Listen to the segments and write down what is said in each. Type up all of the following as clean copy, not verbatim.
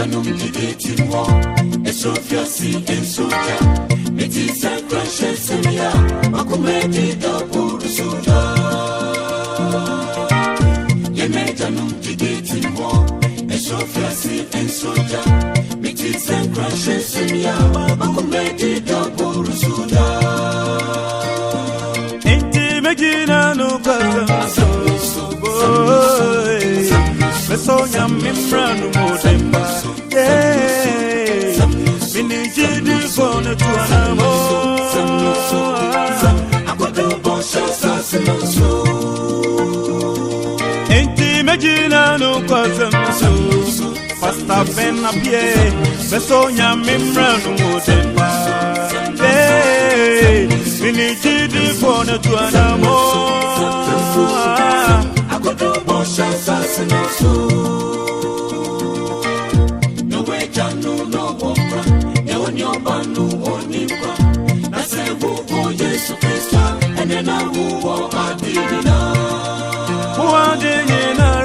janum dideti mo Esofia si ensoja Meti san crashe semia Makumeti da burusuda Yeme janum dideti mo Esofia si ensoja Meti san crashe semia Makumeti da burusuda Enti megina no kaza Besonya mimranu modemba Minijidi fone tuanamo Enti megina no kwazamso Pasta fena pie Besonya mimranu modemba Minijidi fone tuanamo No way janu no bombra no nyobanu onimba na sebu o Yesu Kristo ene na wo adina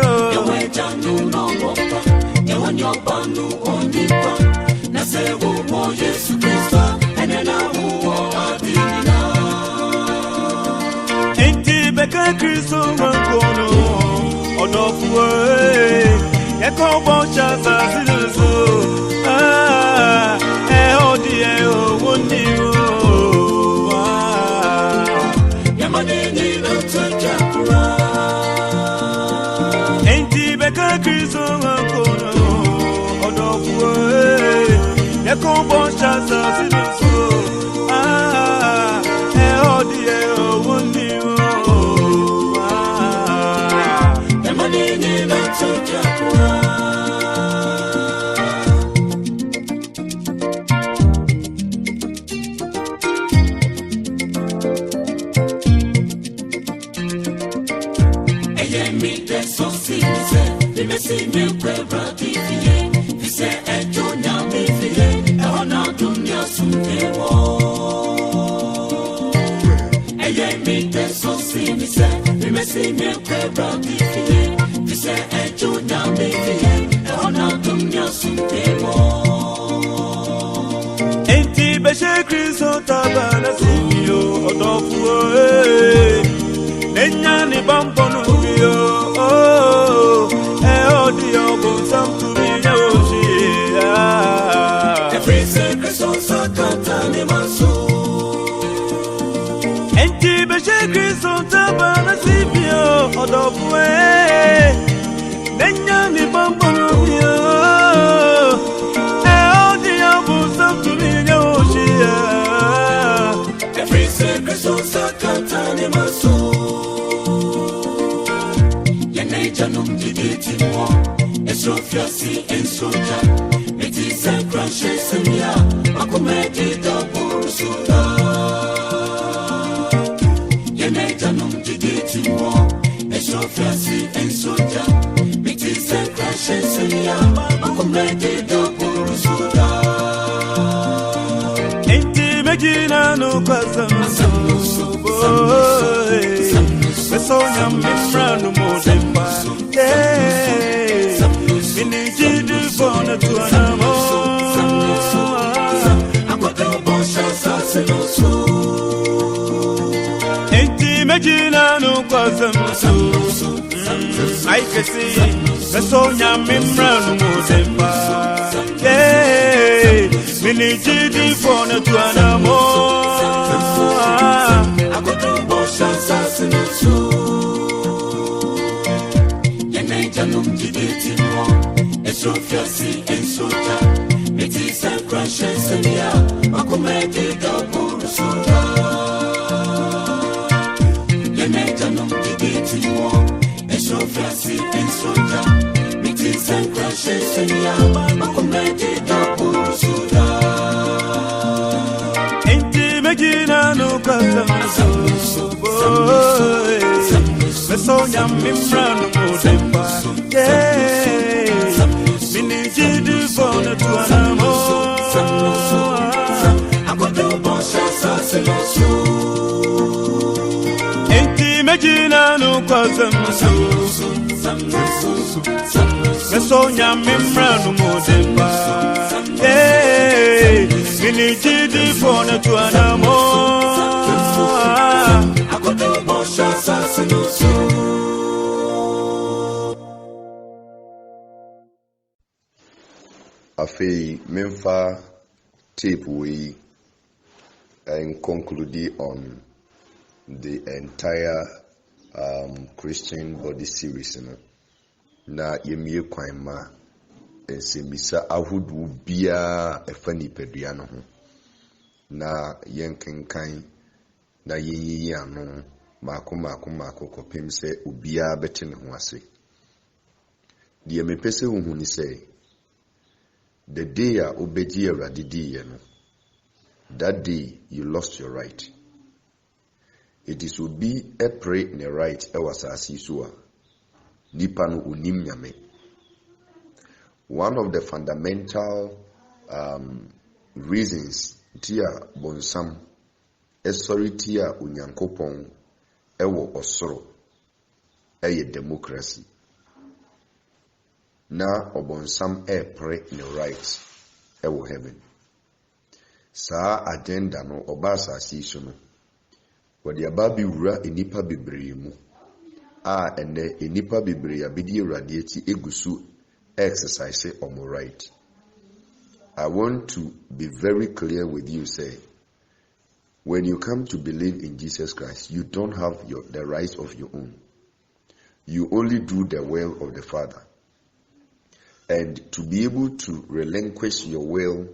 ro no way janu no bombra no nyobanu onimba na sebu o Yesu Kristo ene na wo adina Enti beka Kristo wankono Odofuwe Yeko boncha sa sinusu Odi woni Yamanini no tjakura Enti beka Kristo wankono Odofuwe Yeko boncha sa sinusu Odi woni Yamanini no tjakura See me wherever divine. He said, "And don't now be feeling. I want to do me something more." And yeah, me that so see me say, "We see me wherever divine." He said, "And don't now be feeling. I want to do me something more." Enti beshe Kristo tabana simio odofuwe. Nenya ni bambonu yo. Every secret so sakatani maso Enti beshe Kristo tabana sibio odofuwe Nenya ni bambonu yo Odi yobu samtumi nyoshia Every secret so sakatani maso Yene janum dideti mo Esofia si ensoja Meti san crashe semia Makumeti da burusuda Yene janum dideti mo Esofia si ensoja Meti san crashe semia Makumeti da burusuda Enti megina no kwazamso Besonya mimranu modemba Minijidi fone tuanamo Enti megina no kwazamso Aikesi Besonya mimranu modemba Minijidi fone tuanamo Janum dideti mo Esofia si ensoja Meti san crashe semia Makumeti da burusuda Yene janum dideti mo Esofia si ensoja Meti san crashe semia Makumeti da burusuda Enti megina no kazamso Besonya mimranu modemba Minijidi fone tuanamo Enti megina no kwazamso Meso nyame mra no modemba. Hey, mini jidi fone tu anamo. Akoto bosha sasinusu. Afei memfa tape we and conclude on the entire Christian body series na yemie kwan ma ensemisa ahodu bia efa nipadua no ho na yenkenkan na yenyiyi ano mako kopem se obia bete ne ho ase de mepese hu ni say the day obeji eradidi ye no, that day you lost your right. It is to be a pray in the right ewasasi suwa nipa no unim nyame. One of the fundamental reasons tia bonsam esority a unyankopon ewo osoro eye democracy. Na obonsam pray in the right ewo heaven. Sa agenda no obasa asiso no. Wadi ababi ura enipa bebree mu. Ene enipa bebree abedi radiati egusu exercise omo right. I want to be very clear with you, say, when you come to believe in Jesus Christ, you don't have the rights of your own. You only do the will of the Father. And to be able to relinquish your will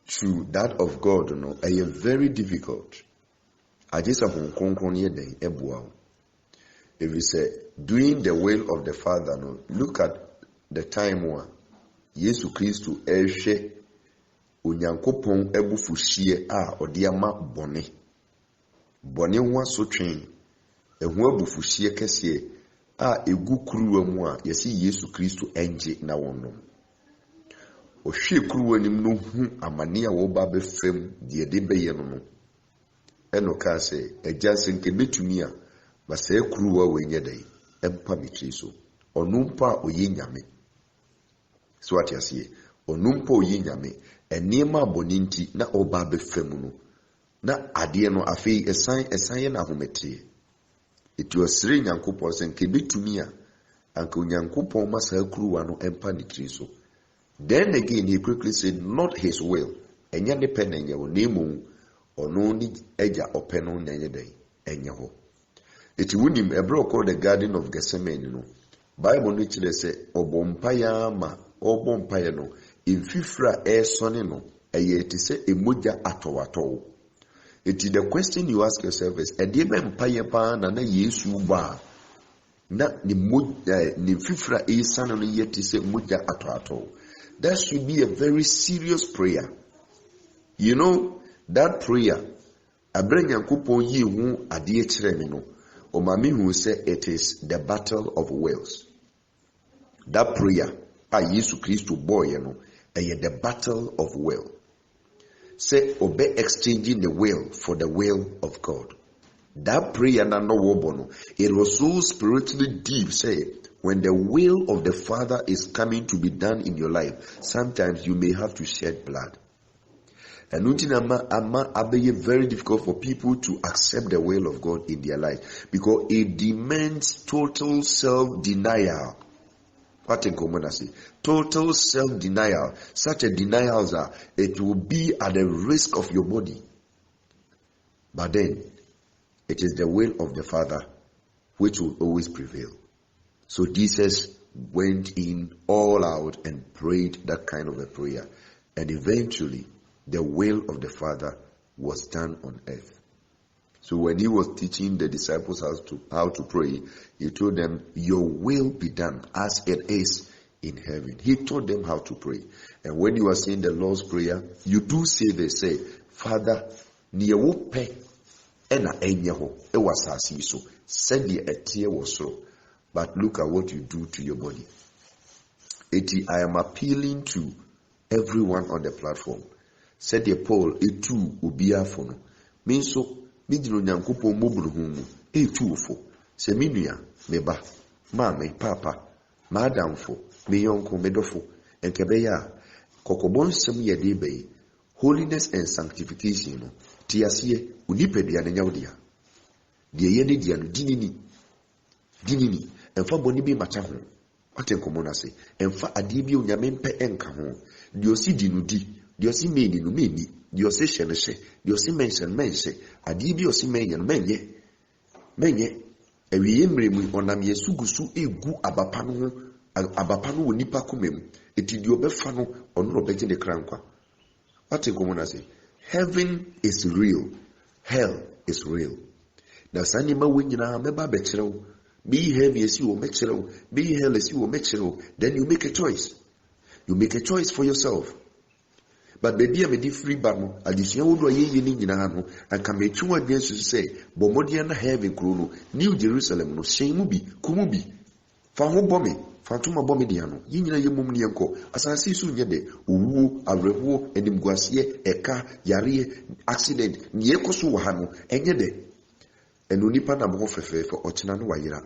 to that of God, is very difficult. I just have if you say doing the will of the Father, look at the time when Jesus Christ to eshe unyankopon ebufushie a odiama bone wa so twen ehu abufushie kese a egu kuruwa mu a yesi Yesu Kristo enje na wonom ohwe kuruwa nim no hu amane a wo ba befem de de beye no eno ka se agya senke betumi a ba se kuruwa wenye dai empa mitri onumpa oyenyame so atiasie onumpa oyenyame enema boninti na oba befem no na ade no afei esan na hometie eti osire nyankopon senke betumi a anka nyankopon masa kuruwa no empa mitri then again he quickly said not his will enya ne pen enye wo nemu ono ni eja openo nyenye dai enye ho eti wunim ebro called the garden of Gethsemane no Bible no kire se obompaya ma obompaya no infifra esone no eye eti se emoja atowato eti the question you ask yourself is ede be mpaye pa na Yesu ba na ni moja ni fifra esane no yeti se emoja atowato. That should be a very serious prayer. You know, that prayer, Abraham Kupon yi hu adie kire me no, o mami hu say it is the battle of wills. That prayer, Yesu Christo boy no, the battle of will. Say obey exchanging the will for the will of God. That prayer na no wobono. It was so spiritually deep, say, when the will of the Father is coming to be done in your life, sometimes you may have to shed blood. And it's very difficult for people to accept the will of God in their life because it demands total self-denial. What in common I say? Total self-denial. Such a denial that it will be at the risk of your body. But then, it is the will of the Father which will always prevail. So Jesus went in all out and prayed that kind of a prayer. And eventually, the will of the Father was done on earth. So when he was teaching the disciples how to pray, he told them, your will be done as it is in heaven. He taught them how to pray. And when you are saying the Lord's Prayer, you do say, Father, niyewope ena enyeho ewasasi so send ye etie wosoro. But look at what you do to your body. I am appealing to everyone on the platform. Said the Paul, etu ubia fono. Means so, midino nyankupo mobruhumu, etu ufo. Se minua, meba, mame, papa, Madam for me yonko medofo enkebeya kokobon sem ye de be holiness and sanctification no tiasie unipadua na nyawdia de ye ne dia no dinini emfa boni bi macha ho atenkomo na se emfa ade bi onyame mpe enka ho de osi di no di de osi meni no meni de osi hye no hye de osi menhye ade bi osi menye no menye ewiye mremu onam yesugusu egu abapa no wo nipa komem eti de obefa no ono obegye ne krankwa atenkomo na se heaven is real, hell is real. Na sani ma wenyina meba bekyerɛw. Be heavy as you mekyerɛw, be hell as you mekyerɛw. Then you make a choice. You make a choice for yourself. But baby am di free ba no, adesua wo do ayeye ni nyina no, anka metwu adwen so say, bomodian na heaven kro no, New Jerusalem no, hyen mu bi, kumu bi. Fa ho bome, fa tuma bome dia no. Yi nyina yemum ne enko. Asase su nye de, owu, awrewo, enimguasie, eka, yare, accident, nie koso wa ha no, enye de. Enu nipa na mo fefefe ochina no wayira.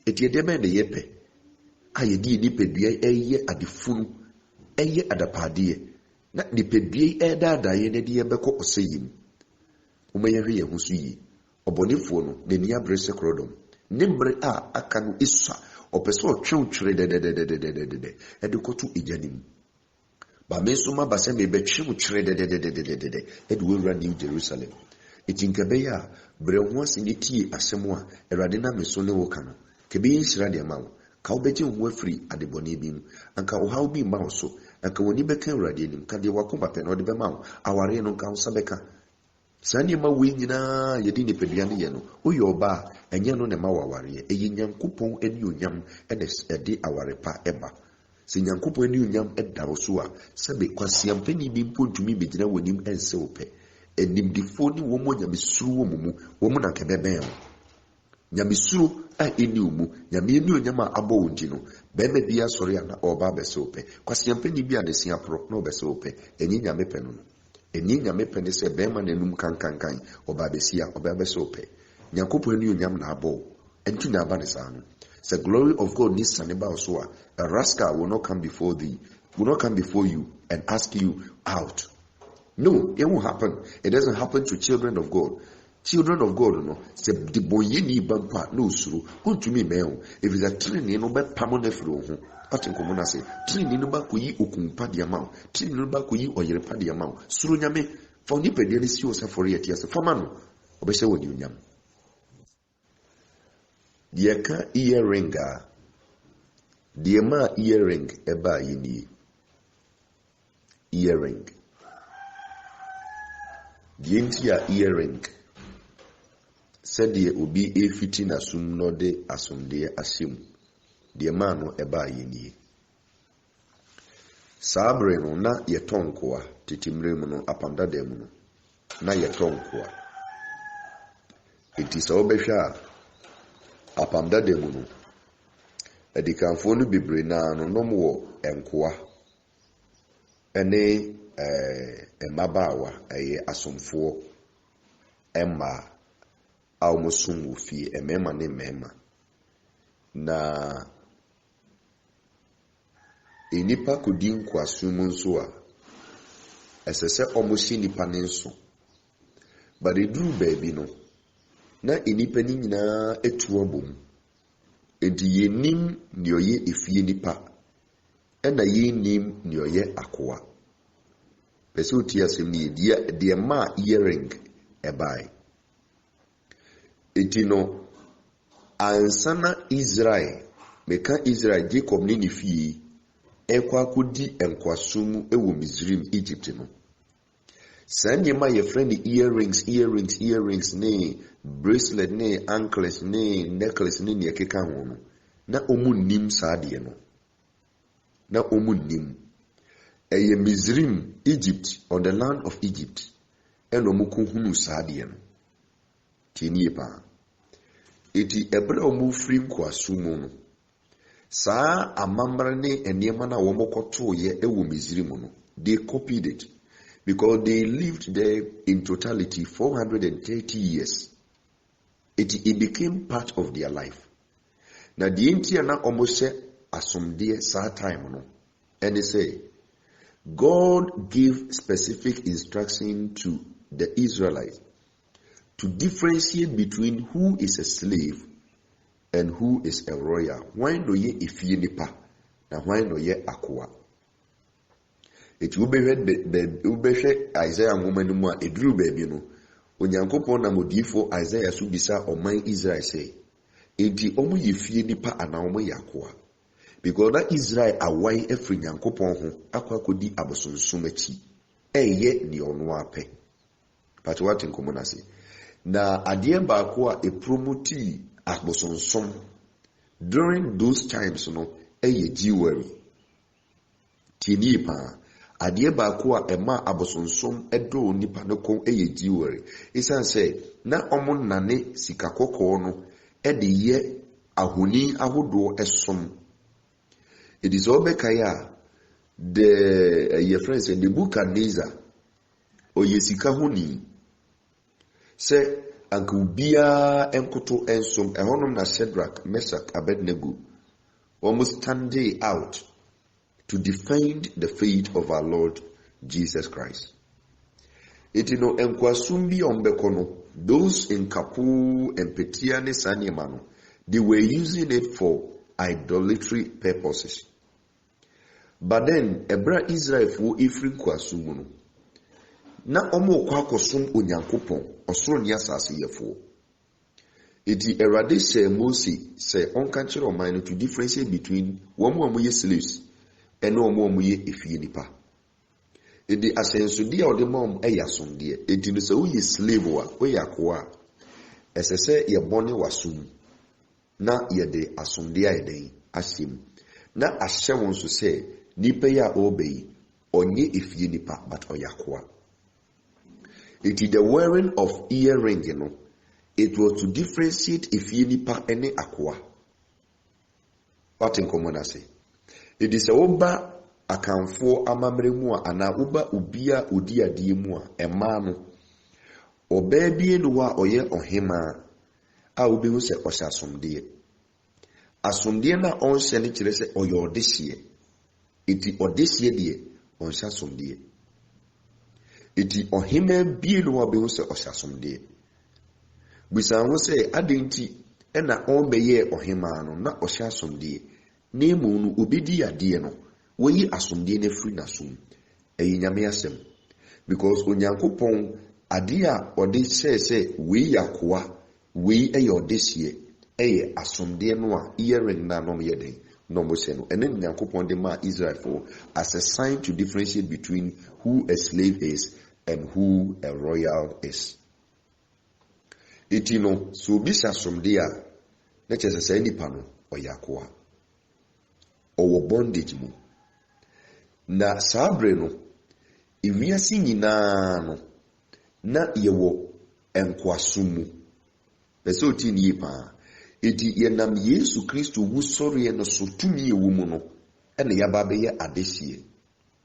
Eti de be de yepe. Ayedi nipadua eye adifunu, eye adapade. Na nipadua edada ye ne de yebekọ oseyim. Umeyehwe ye ho so yi. Obonefo no ne ni abrese krodom. Nembre a aka no isa opeso twetwere de edukotu ejanim. Ba mesoma base me betwe twere de eduwura New Jerusalem. Etinkabeya bre ho aseniti asemo a erade na meso ne wo kana. Kebe yinhyira de ma wo. Ka wo beje ho afiri adebone bi mu. Anka wo hawo bi ma wo so. Anka woni beka erade anim. Ka de wakoma pe na ode be ma wo. Aware no nka wo sabeka. Sani ma we nyina yedi ne pedua ne ye no. Oye oba enye no ne ma waware. Eyi Nyankopon eni onyam ede aware pa eba. Se Nyankopon eni onyam eda wo so a sebe kwasiampani bi mpontumi begina wonim ense ope. Enimdifo ni wo mo nyamesuru wo mu wo mo na kebeben nyamesuru a eni omu nyame eni onyam a abo wonti no bebe bia sori ana oba bese ope kwasiampani bi adesi apro na obese ope enyi nyame pe no enyi nyame pe ne se bema na enum kankankan oba besi a oba bese ope Nyankopon eni onyam na abo enti na aba ne sa no. The glory of God needs saneba also a rascal will not come before thee, will not come before you and ask you out. No, it won't happen. It doesn't happen to children of God. Children of God, no. Say the boy ni bampa no suru. Who to me meo? If it's a training, no bad pamone fro. I think I'm gonna say training no back we ukumpa di amount. Training no back we or your padi amount. Suru nyame. For ni pedeli si yourself for 8 years. For manu. Obese wo di nyam. Dieka earringa. Diema earring eba yini. Earring. Dientia earring. Said ye ubi e fitting asum no de asumde asim. Diema no eba yini. Sabre no na ye tonkoa titimre mu no apamda dem no. Na ye tonkoa. It is obesha apamda dem no. Edikanfo no bibre na no nomwo enkoa. Ene emabawa asomfo emma awmusum fi emema ne mema na enipa kodi nkwasum nso a esese omusi nipa ne nso bare duru baabi no na enipa ni nyina etu obom enti yenim ne oye efie nipa ena yenim ne oye akoa. Pesu tia semni dia ma earring ebai. Etino ansana Israel meka Israel Jacob ni fie ekwa kodi enkwasum ewo Misrim Egypt no. Sanye ma ye friend earrings ne bracelet ne anklets ne necklace ne ne keka ho no. Na omunnim saade no. Na omunnim eye Misrim Egypt, on the land of Egypt eno muku hunu saade no tinie pa eti ebre omu frim kwa sumu no saa amamra ne eniema na wo mokoto ye ewo Misrim no. They copied it because they lived there in totality 430 years. It became part of their life. Na die ntia na omose asomdeɛ saa time no ɛne sɛ God gave specific instruction to the Israelites to differentiate between who is a slave and who is a royal. Why no ye efie nipa na why no ye akoa. Eti ubehwe Isaiah nwoma no mu a eduru baabi no Onyankopɔn na modifo Isaiah so bisa ɔman Israel sɛ enti ɔmo ye fie nipa ana ɔmo ye akoa. Because that Israel awai efiri Nyankopɔn ho akɔakɔdi abosonsom akyi ɛyɛ ne ɔno apɛ. But what in common ase na adeɛ baako a epromoti abosonsom during those times no ɛyɛ jewelry. Tini pa adeɛ baako a ɛma abosonsom ɛdo nipa no kon ɛyɛ jewelry. Esan sɛ na ɔmo nane sika kɔkɔɔ no ɛde yɛ ahoni ahodoɔ ɛsom. It is Obekaya, your friends in the Nebuchadnezzar, or Yesika Huni. Say, Uncle Bia Enkoto Ensom, a honor na Shadrach, Meshach, Abednego, almost standing out to defend the faith of our Lord Jesus Christ. It you know, Enkwasumbi Ombekono, those in Kapu and Petiane Sanyamano, they were using it for idolatry purposes. But then ebra Israel fo ifri kwasumu no na omo kwa kosom onyankopon osoro ne asase yefo eti erade se Moses se onka kire oman no to differentiate between womo ye slaves and womo ye efie nipa edi asensode a ode mom eyasonde edi no se wo ye slave wa wo yakoa esese ye bone wasum na ye de asonde a eden ahyem na ahye won so se nipa ya obey onye efie nipa but oyakoa. It is the wearing of earring, you know. It was to differentiate efie nipa ene akoa. What in common I say? It is a oba akamfo amamre mu a ana uba ubia udi adie mu a ema no oba bie no wa oye ohema a ubi hu se ohya asomde na onhye ne kire se oye odehye iti odehye de onhya asomde iti ohema bie no wa be hu se ohya asomde bisan ho se adenti na onbeye ohema no na ohya asomde na emu no obedi ade no woyi asomde na free na som eyi nyame asem because onyankopon ade a ode se we yakoa we eye odehye eye asomde no a earring na no yeden no mo se no ene nyankopon de ma Israel for as a sign to differentiate between who a slave is and who a royal is. Itino so bi asomde a na chese se nipa no oyakoa owo bondage mu na sabre no ewiase nyina no na yewo enkwasumu pese oti ni pa eti yenam Yesu Kristo wu sori no so tumi ewu mu no ene yaba be ye adehie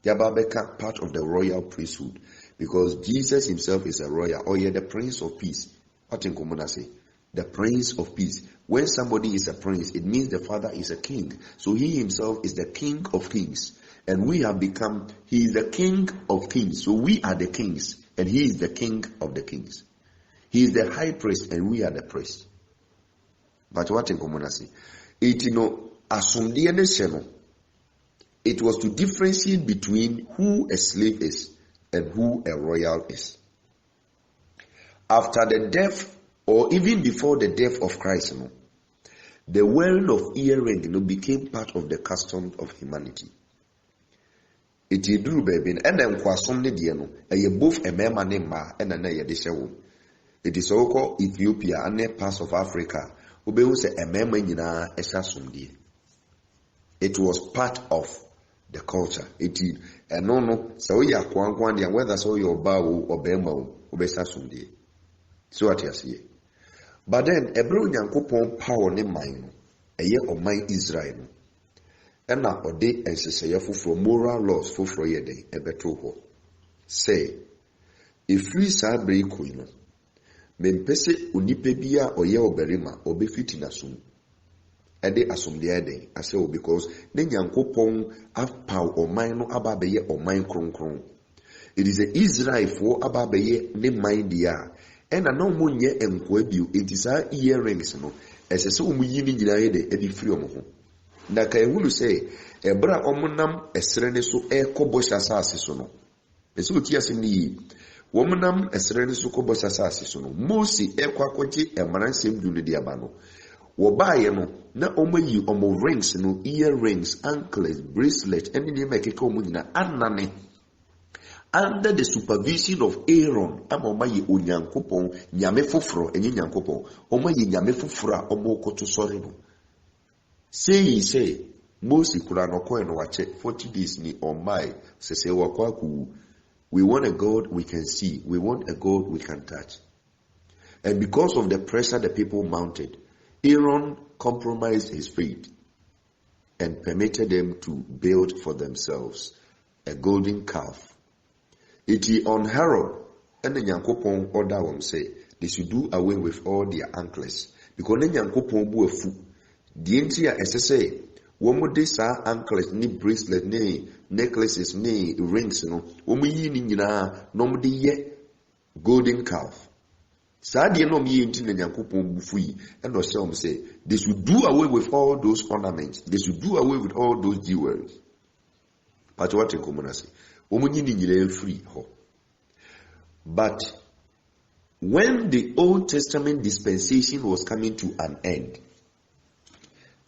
yaba be ka part of the royal priesthood because Jesus himself is a royal or ye the prince of peace. What in common I say? The prince of peace. When somebody is a prince, it means the father is a king. So he himself is the king of kings. And we have become, he is the king of kings. So we are the kings. And he is the king of the kings. He is the high priest and we are the priests. But what in common I say? It was to differentiate between who a slave is and who a royal is. After the death, or even before the death of Christ, the wearing of earring became part of the custom of humanity. It is true, baby, and then kwasom ne die no, both a mema ne ma and a ye de shewo. It is so called Ethiopia and parts of Africa. Ubehu se a mema nyina esasomdie. It was part of the culture. It is no so ya kwankwan dia whether so your ba or bema obesasomdie. So what you see. But then ebro nyankopon power ne man no eye oman Israel no ena ode enseseye foforo moral laws foforo ye den ebeto ho say efiri sa breako no mempese onipa bia oye oberima obefiti na som ɛde asomdeɛ den asɛ o because ne Nyankopɔn apaw ɔman no aba abɛyɛ ɔman kronkron. It is the Israel for aba abɛyɛ ne man deɛ ɛna na ɔmo nyɛ nkoa bio enti saa earrings no ɛsɛ sɛ ɔmo yi ne nyinaa yɛ de ɛde firi ɔmo ho. Na ka ehunu sɛ ɛbra ɔmo nam ɛsrɛ ne so ɛkɔ bɔhyɛ asase so no ɛsɛ otie asɛm ne yie. Wɔn nam ɛsrɛ ne so kɔ bɔhyɛ asase so no Mose ɛkɔ akɔgye mmaransɛm du no de aba no wɔbaeɛ no na ɔmo ayi ɔmo rings no earrings anklets bracelet ɛne nneɛma ɛkeka ɔmo nyinaa anane under the supervision of Aaron. Ama ɔmo ayi Onyankopɔn nyame foforɔ ɛnyɛ Nyankopɔn ɔmo ayi nyame foforɔ a ɔmo kɔto sɔre no. Say Mose kura no kɔɛ no wakyɛ 40 days ni ɔmbae sɛ wakɔ akɔwu. We want a God we can see. We want a God we can touch. And because of the pressure the people mounted, Aaron compromised his faith and permitted them to build for themselves a golden calf. It is on Herod and the Nyankopɔn order them say they should do away with all their anklets because the Nyankopɔn bu afu. The entire SSA womo de saa anklets ni bracelet ni necklaces ni rings no womo yi ni nyinaa no mo de ye golden calf. Saa de no mo yi nti na Nyankopɔn bu fu yi and no say they should do away with all those ornaments. They should do away with all those jewelry. But what in say womo yi ni nyinaa free ho. But when the Old Testament dispensation was coming to an end,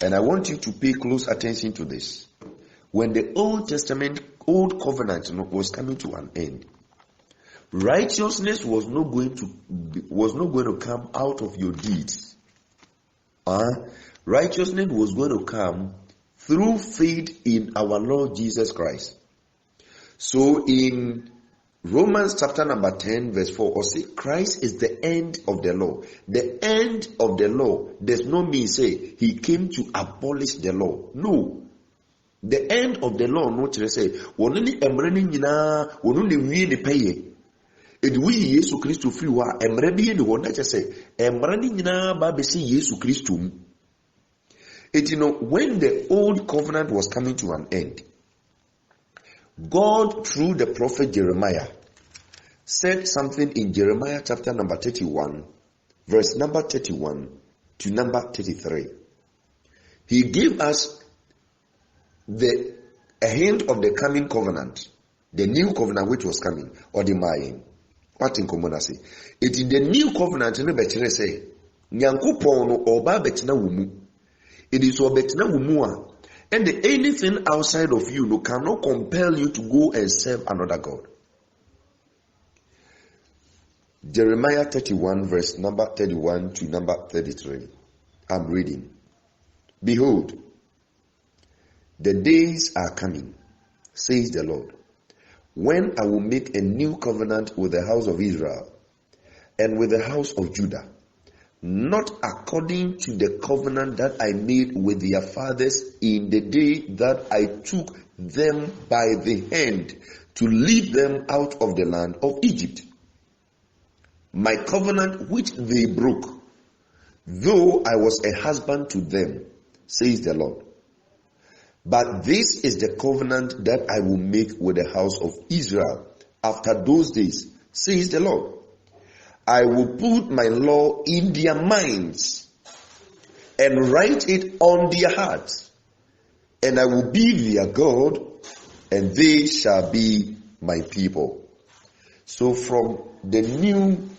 and I want you to pay close attention to this. When the Old Testament, Old Covenant was coming to an end, righteousness was not going to come out of your deeds. Righteousness was going to come through faith in our Lord Jesus Christ. So in Romans chapter number 10 verse 4, or say Christ is the end of the law. The end of the law does not mean say he came to abolish the law. No. The end of the law no to say wonani emre ni nyina wonu ne wie ne peye. Edwi Yesu Kristo free wa emre bi ne wona che say emre ni nyina ba be say Yesu Kristo mu. When the old covenant was coming to an end, God, through the prophet Jeremiah, said something in Jeremiah chapter number 31, verse number 31 to number 33. He gave us a hint of the coming covenant, the new covenant which was coming, or the Mayan. What in common I say? It in the new covenant, no better say, Nyankopɔn no oba betina wumu. It is o betina wumua. And anything outside of you no cannot compel you to go and serve another God. Jeremiah 31 verse number 31 to number 33. I'm reading. Behold, the days are coming, says the Lord, when I will make a new covenant with the house of Israel and with the house of Judah, not according to the covenant that I made with their fathers in the day that I took them by the hand to lead them out of the land of Egypt. My covenant which they broke, though I was a husband to them, says the Lord. But this is the covenant that I will make with the house of Israel after those days, says the Lord. I will put my law in their minds and write it on their hearts, and I will be their God, and they shall be my people. So from the new,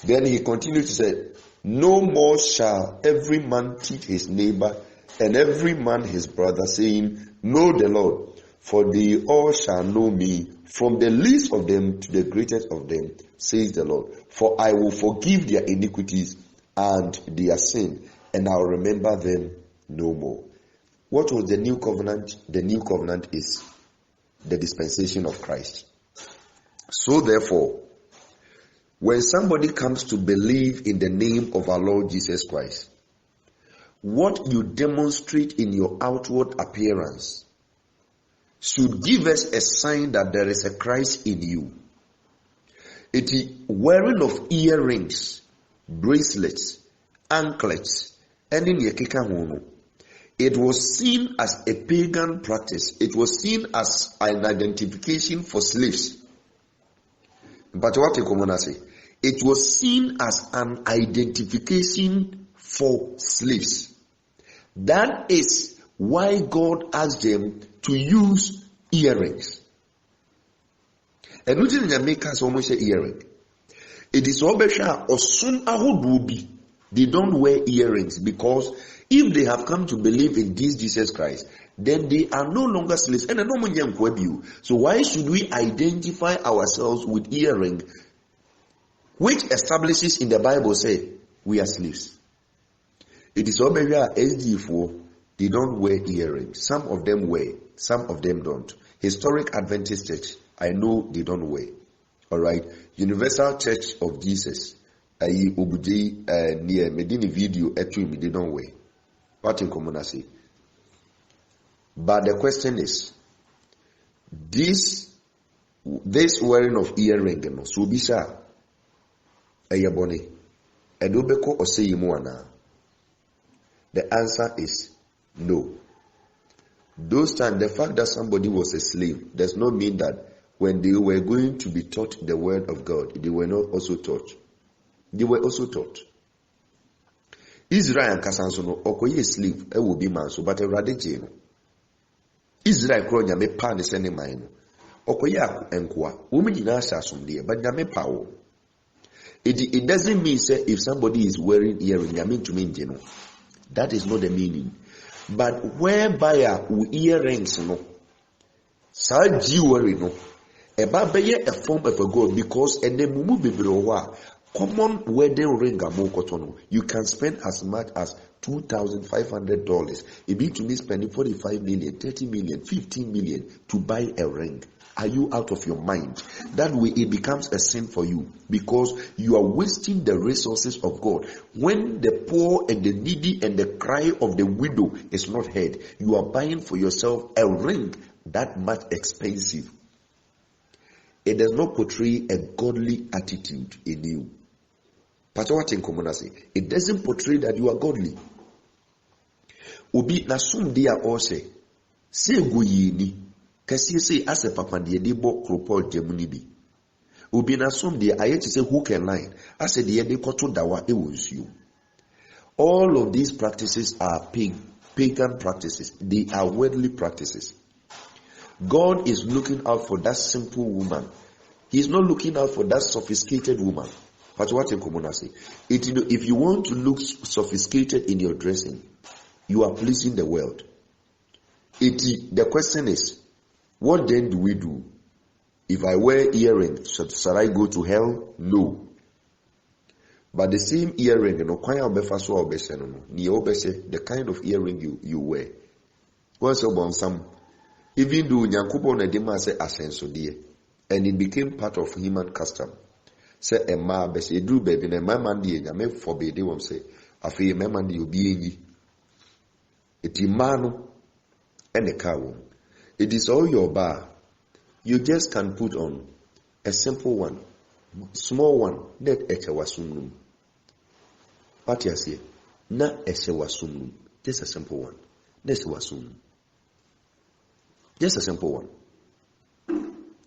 then he continued to say, no more shall every man teach his neighbor and every man his brother, saying, know the Lord, for they all shall know me, from the least of them to the greatest of them, says the Lord. For I will forgive their iniquities and their sin, and I will remember them no more. What was the new covenant? The new covenant is the dispensation of Christ. So therefore, when somebody comes to believe in the name of our Lord Jesus Christ, what you demonstrate in your outward appearance should give us a sign that there is a Christ in you. It is wearing of earrings, bracelets, anklets, and in your keka hono. It was seen as a pagan practice. It was seen as an identification for slaves. But what you say? It was seen as an identification for slaves. That is why God asked them to use earrings. And which in Jamaica so much earring. It is obesha or soon ahodubi. They don't wear earrings because if they have come to believe in this Jesus Christ, then they are no longer slaves. And so why should we identify ourselves with earring, which establishes in the Bible say we are slaves? It is obesha SD4. They don't wear earrings. Some of them wear, some of them don't. Historic Adventist Church, I know they don't wear. All right. Universal Church of Jesus, near Medina video, actually they don't wear. What in common I say? But the question is, this wearing of earring, so be sure, ayabone, edobeko or say imuana. The answer is no. Those times, the fact that somebody was a slave does not mean that when they were going to be taught the word of God, they were not also taught. They were also taught. Israel and Kasansono, okoye slave, it will be man, so but a radical. Israel kronya me pan is any mine. Okoye enkwa, women in Asha someday, but Yame power. It doesn't mean say if somebody is wearing earring, Yamin to mean geno. That is not the meaning. But whereby earrings no, sa jewelry no, eba beye a form of a god because ene mumu bibrowa common wedding ring amokotono. You can spend as much as $2,500. It be to me spending 45 million, 30 million, 15 million to buy a ring. Are you out of your mind? That way it becomes a sin for you because you are wasting the resources of God. When the poor and the needy and the cry of the widow is not heard, you are buying for yourself a ring that much expensive. It does not portray a godly attitude in you. It doesn't portray that you are godly. Obi na sum dia ose se goyini kasi say as a papa de bo kropol gemuni bi. Obi na sum dia ayeti say hook and line as de de koto dawa e wonsuo. All of these practices are pagan practices. They are worldly practices. God is looking out for that simple woman. He is not looking out for that sophisticated woman. But what in common I say? If you want to look sophisticated in your dressing, you are pleasing the world. The question is, what then do we do? If I wear earrings, shall I go to hell? No. But the same earring, the kind of earring you wear. Once upon some, even though Nyankopon and Dema say asenso dear, and it became part of human custom. Say a ma bese do baby na my man die nyame forbid them say afei my man die obi enyi eti ma no ene ka wo. It is all your bar. You just can put on a simple one, small one, net eche wasumnum. What you say? Na eche wasumnum. Just a simple one. Next wasumnum. Just a simple one.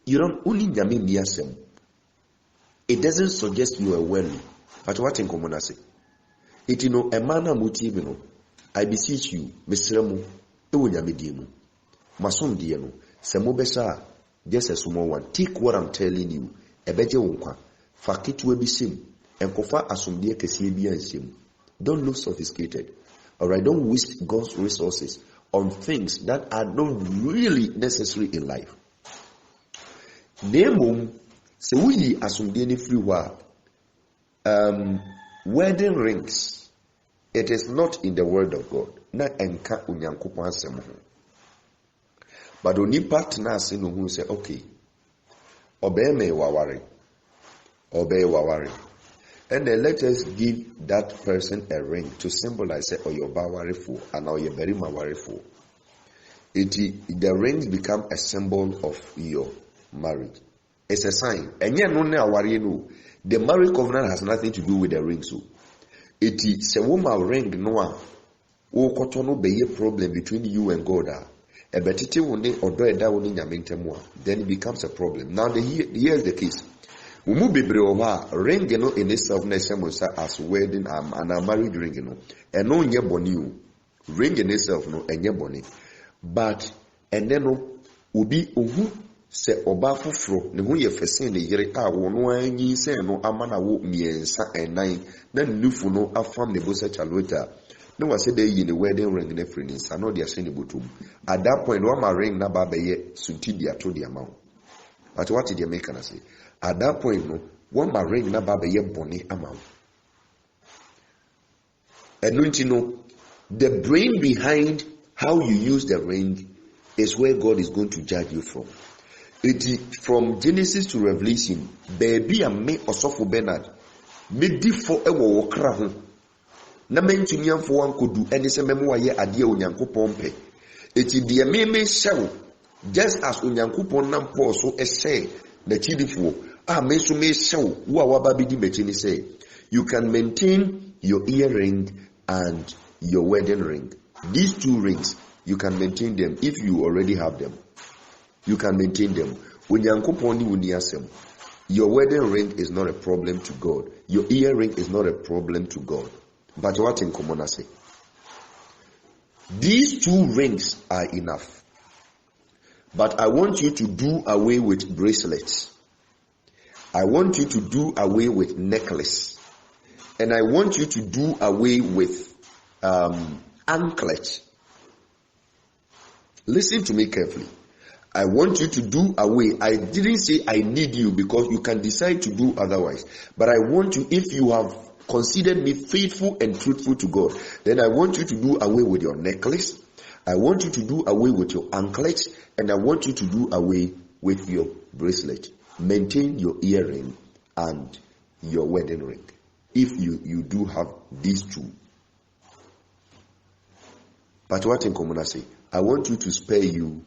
You don't only nyame niasem. It doesn't suggest you are wealthy. But what in common I say? It you know a manner motive. I beseech you, Mr. Mu, Ewunyamedimu, Masum Diano, Samobesa, just a small one. Take what I'm telling you. A better one. Fakit will be sim, and Kofa asum dear Kesibia and sim. Don't look sophisticated. Alright, don't waste God's resources on things that are not really necessary in life. Nemo. So we assume free wedding rings. It is not in the word of God. Na enka unyankopo asem ho. But oni partner say no who say okay. Obey me wawari. And then let us give that person a ring to symbolize say your bawari for and or your very mawari for. The rings become a symbol of your marriage. It's a sign. And yet, the marriage covenant has nothing to do with the ring. So, it is a woman ring noa. wo koto no be a problem between you and God. Ebetiti wo ne odo eda wo ne nyame ntemu a, then it becomes a problem. Now here's the case. Umu bebre o ha ring no in itself na semonsa as wedding and a marriage ring no. Eno nye boni o. Ring in itself no enye boni. But ene no obi ohu se oba foforo ne ho ye fese ne yere a wo no anyi se no amana wo miensa enan na nufu no afam ne bosa chalota. No was said they in the wedding ring ne friends and no they are saying botum. At that point one ma ring na ba be ye sunti dia to the amount. But what did you make can say? At that point no one ma ring na ba be ye boni amount. And you know the brain behind how you use the ring is where God is going to judge you from. It is from Genesis to Revelation. Baby and me osofo Bernard. Me di for ewo wokra ho. Na mentumi amfo wan kodu ene se memo waye ade onyankopon pe. Eti de me hyew just as onyankopon nam Paul so ehye na chidifo a me so me hyew wo a waba bidi mechi ni say you can maintain your earring and your wedding ring. These two rings you can maintain them if you already have them. You can maintain them. Onyankopon ni woni asem. Your wedding ring is not a problem to God. Your earring is not a problem to God. But what in common I say? These two rings are enough. But I want you to do away with bracelets. I want you to do away with necklace. And I want you to do away with anklet. Listen to me carefully. I want you to do away. I didn't say I need you because you can decide to do otherwise. But I want you, if you have considered me faithful and truthful to God, then I want you to do away with your necklace. I want you to do away with your anklet. And I want you to do away with your bracelet. Maintain your earring and your wedding ring. If you do have these two. But what in common I say? I want you to spare you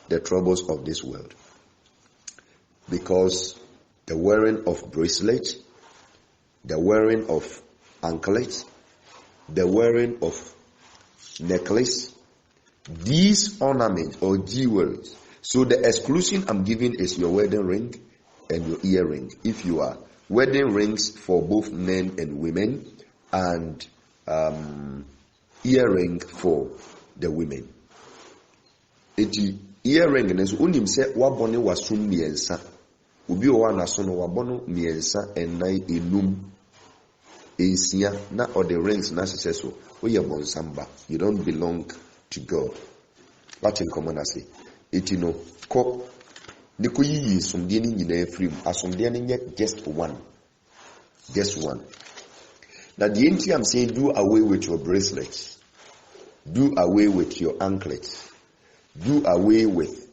the troubles of this world. Because the wearing of bracelet, the wearing of anklet, the wearing of necklace, these ornaments or jewels. So the exclusion I'm giving is your wedding ring and your earring. If you are wedding rings for both men and women, and earring for the women. Eti earring is unim se wabone wasum miensa. Ubi owa na so no wabono miensa enai enum ensia na or the rings na so we are bonsamba. You don't belong to God. What in common I say? Eti no ko niko yi sumde ni nyina afrim asumde ni just one. Just one. Now the NT I'm saying do away with your bracelets. Do away with your anklets. Do away with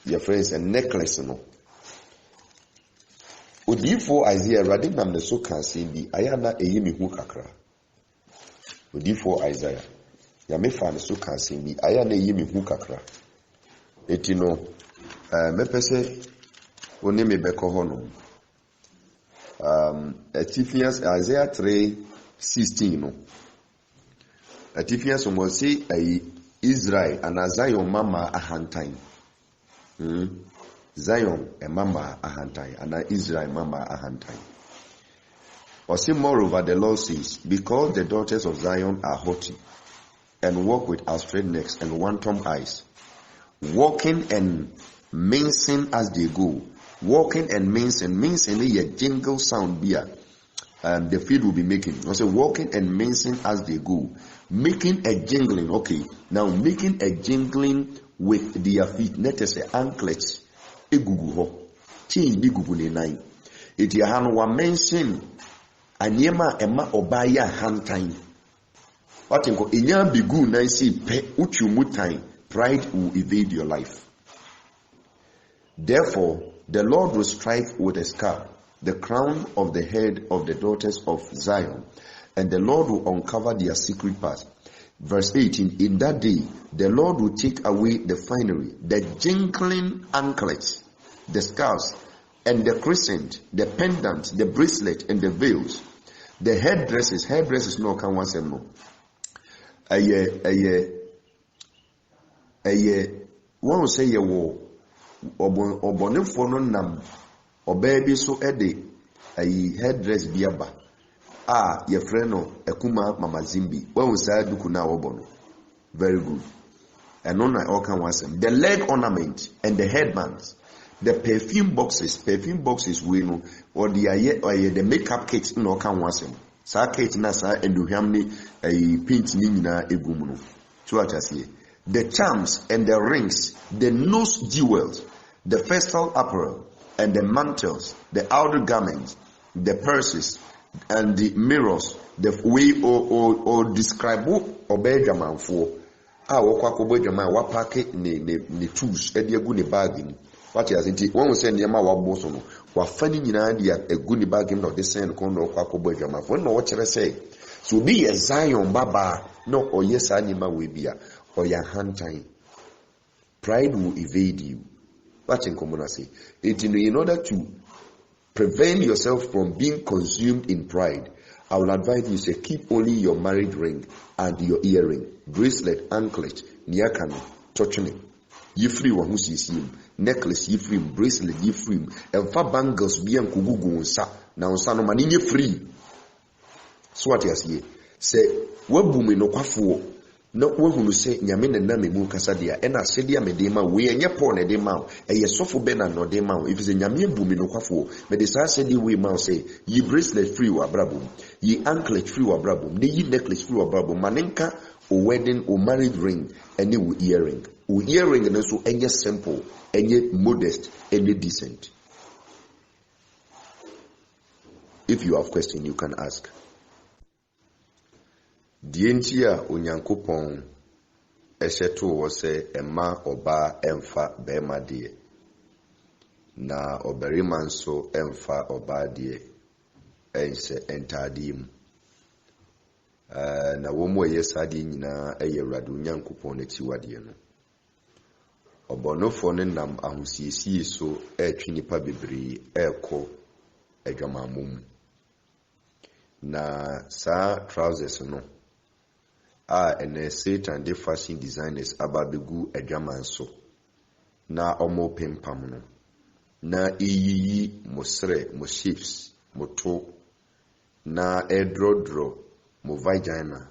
your friends and necklace no. Odifo Isaiah radin nam ne so kan say bi ayana eyimi hu kakra. Odifo Isaiah ya me fa ne so kan say bi ayana eyimi hu kakra. Etino mepese oni me beko ho no. Ephesians Isaiah 3:16 no. Ephesians mo say Israel and Zion mama ahantan. Zion a mama ahantan and Israel mama ahantan. Or say moreover the Lord says, because the daughters of Zion are haughty and walk with outstretched necks and wanton eyes, walking and mincing as they go. Walking and mincing a jingle sound beer. The field will be making. Also walking and mincing as they go. Making a jingling. Okay. Now making a jingling with their feet. Let us say anklets. Egugu ho. Change bi gugu ne nine. Iti ahano wa mention. Anyema ema obaya hantain. What inko inya bigu na si pe uchu mutai. Pride will evade your life. Therefore, the Lord will strike with a scarf the crown of the head of the daughters of Zion, and the Lord will uncover their secret parts. Verse 18, in that day, the Lord will take away the finery, the jingling anklets, the scarves, and the crescent, the pendants, the bracelet, and the veils. The hairdressers no can once no. One say ye wo obonefo no nam obaa bi so ede hairdress bi aba ye friend no ekuma mama zimbi one say duku na obono very good and no na all can once the leg ornament and the headbands, the perfume boxes we know or the makeup kits no can once sa kit na sa enduham ni paint ni nyina egum no so atase the charms and the rings, the nose jewels, the festal apparel and the mantles, the outer garments, the purses and the mirrors, the way or describe or Benjamin for our Quaco Benjamin, what packet ni tools, and the goody bargain. What is it? One was saying Yama Bosono, what funny in idea a goody bargain of the same corner of Quaco Benjamin. For no what I say. So be a Zion Baba, no, or yes, anima will be or your hand time. Pride will evade you. What in common I say? In order to prevent yourself from being consumed in pride, I will advise you say keep only your marriage ring and your earring, bracelet, anklet, niakano, touching. You free one who sees him, necklace, you free, bracelet, you free, and far bangles be and kugugu sa. Now son of man free. So what you say, what boom no quaffo. No one who say Yamin and Nami Mukasadia, and I said, Yamedema, we and Yapon and Demau, a Yasofo Bena no Demau, if it's a Yamin Bumino Quafo, but the said we mouse say, ye bracelet free or brabum, ye anklet free or brabum, ye necklace free or brabum, manenka, or wedding or married ring, and you earring. Earring and also any simple, any modest, any decent. If you have question, you can ask. Dientia Unyankopon Eshetu wose Emma Oba Emfa Bema die na oberiman so Emfa Oba die ense entadim na womo yesadi nyina eyewrade Unyankopon etiwade no obonofo ne nam ahusiesie so etwe nipa bebree ekọ adwamamum na sa trousers no and Satan the fashion designers ababegu adwaman so na omo pempam no na eyiyi mosre mo shapes moto na edrodro mo vagina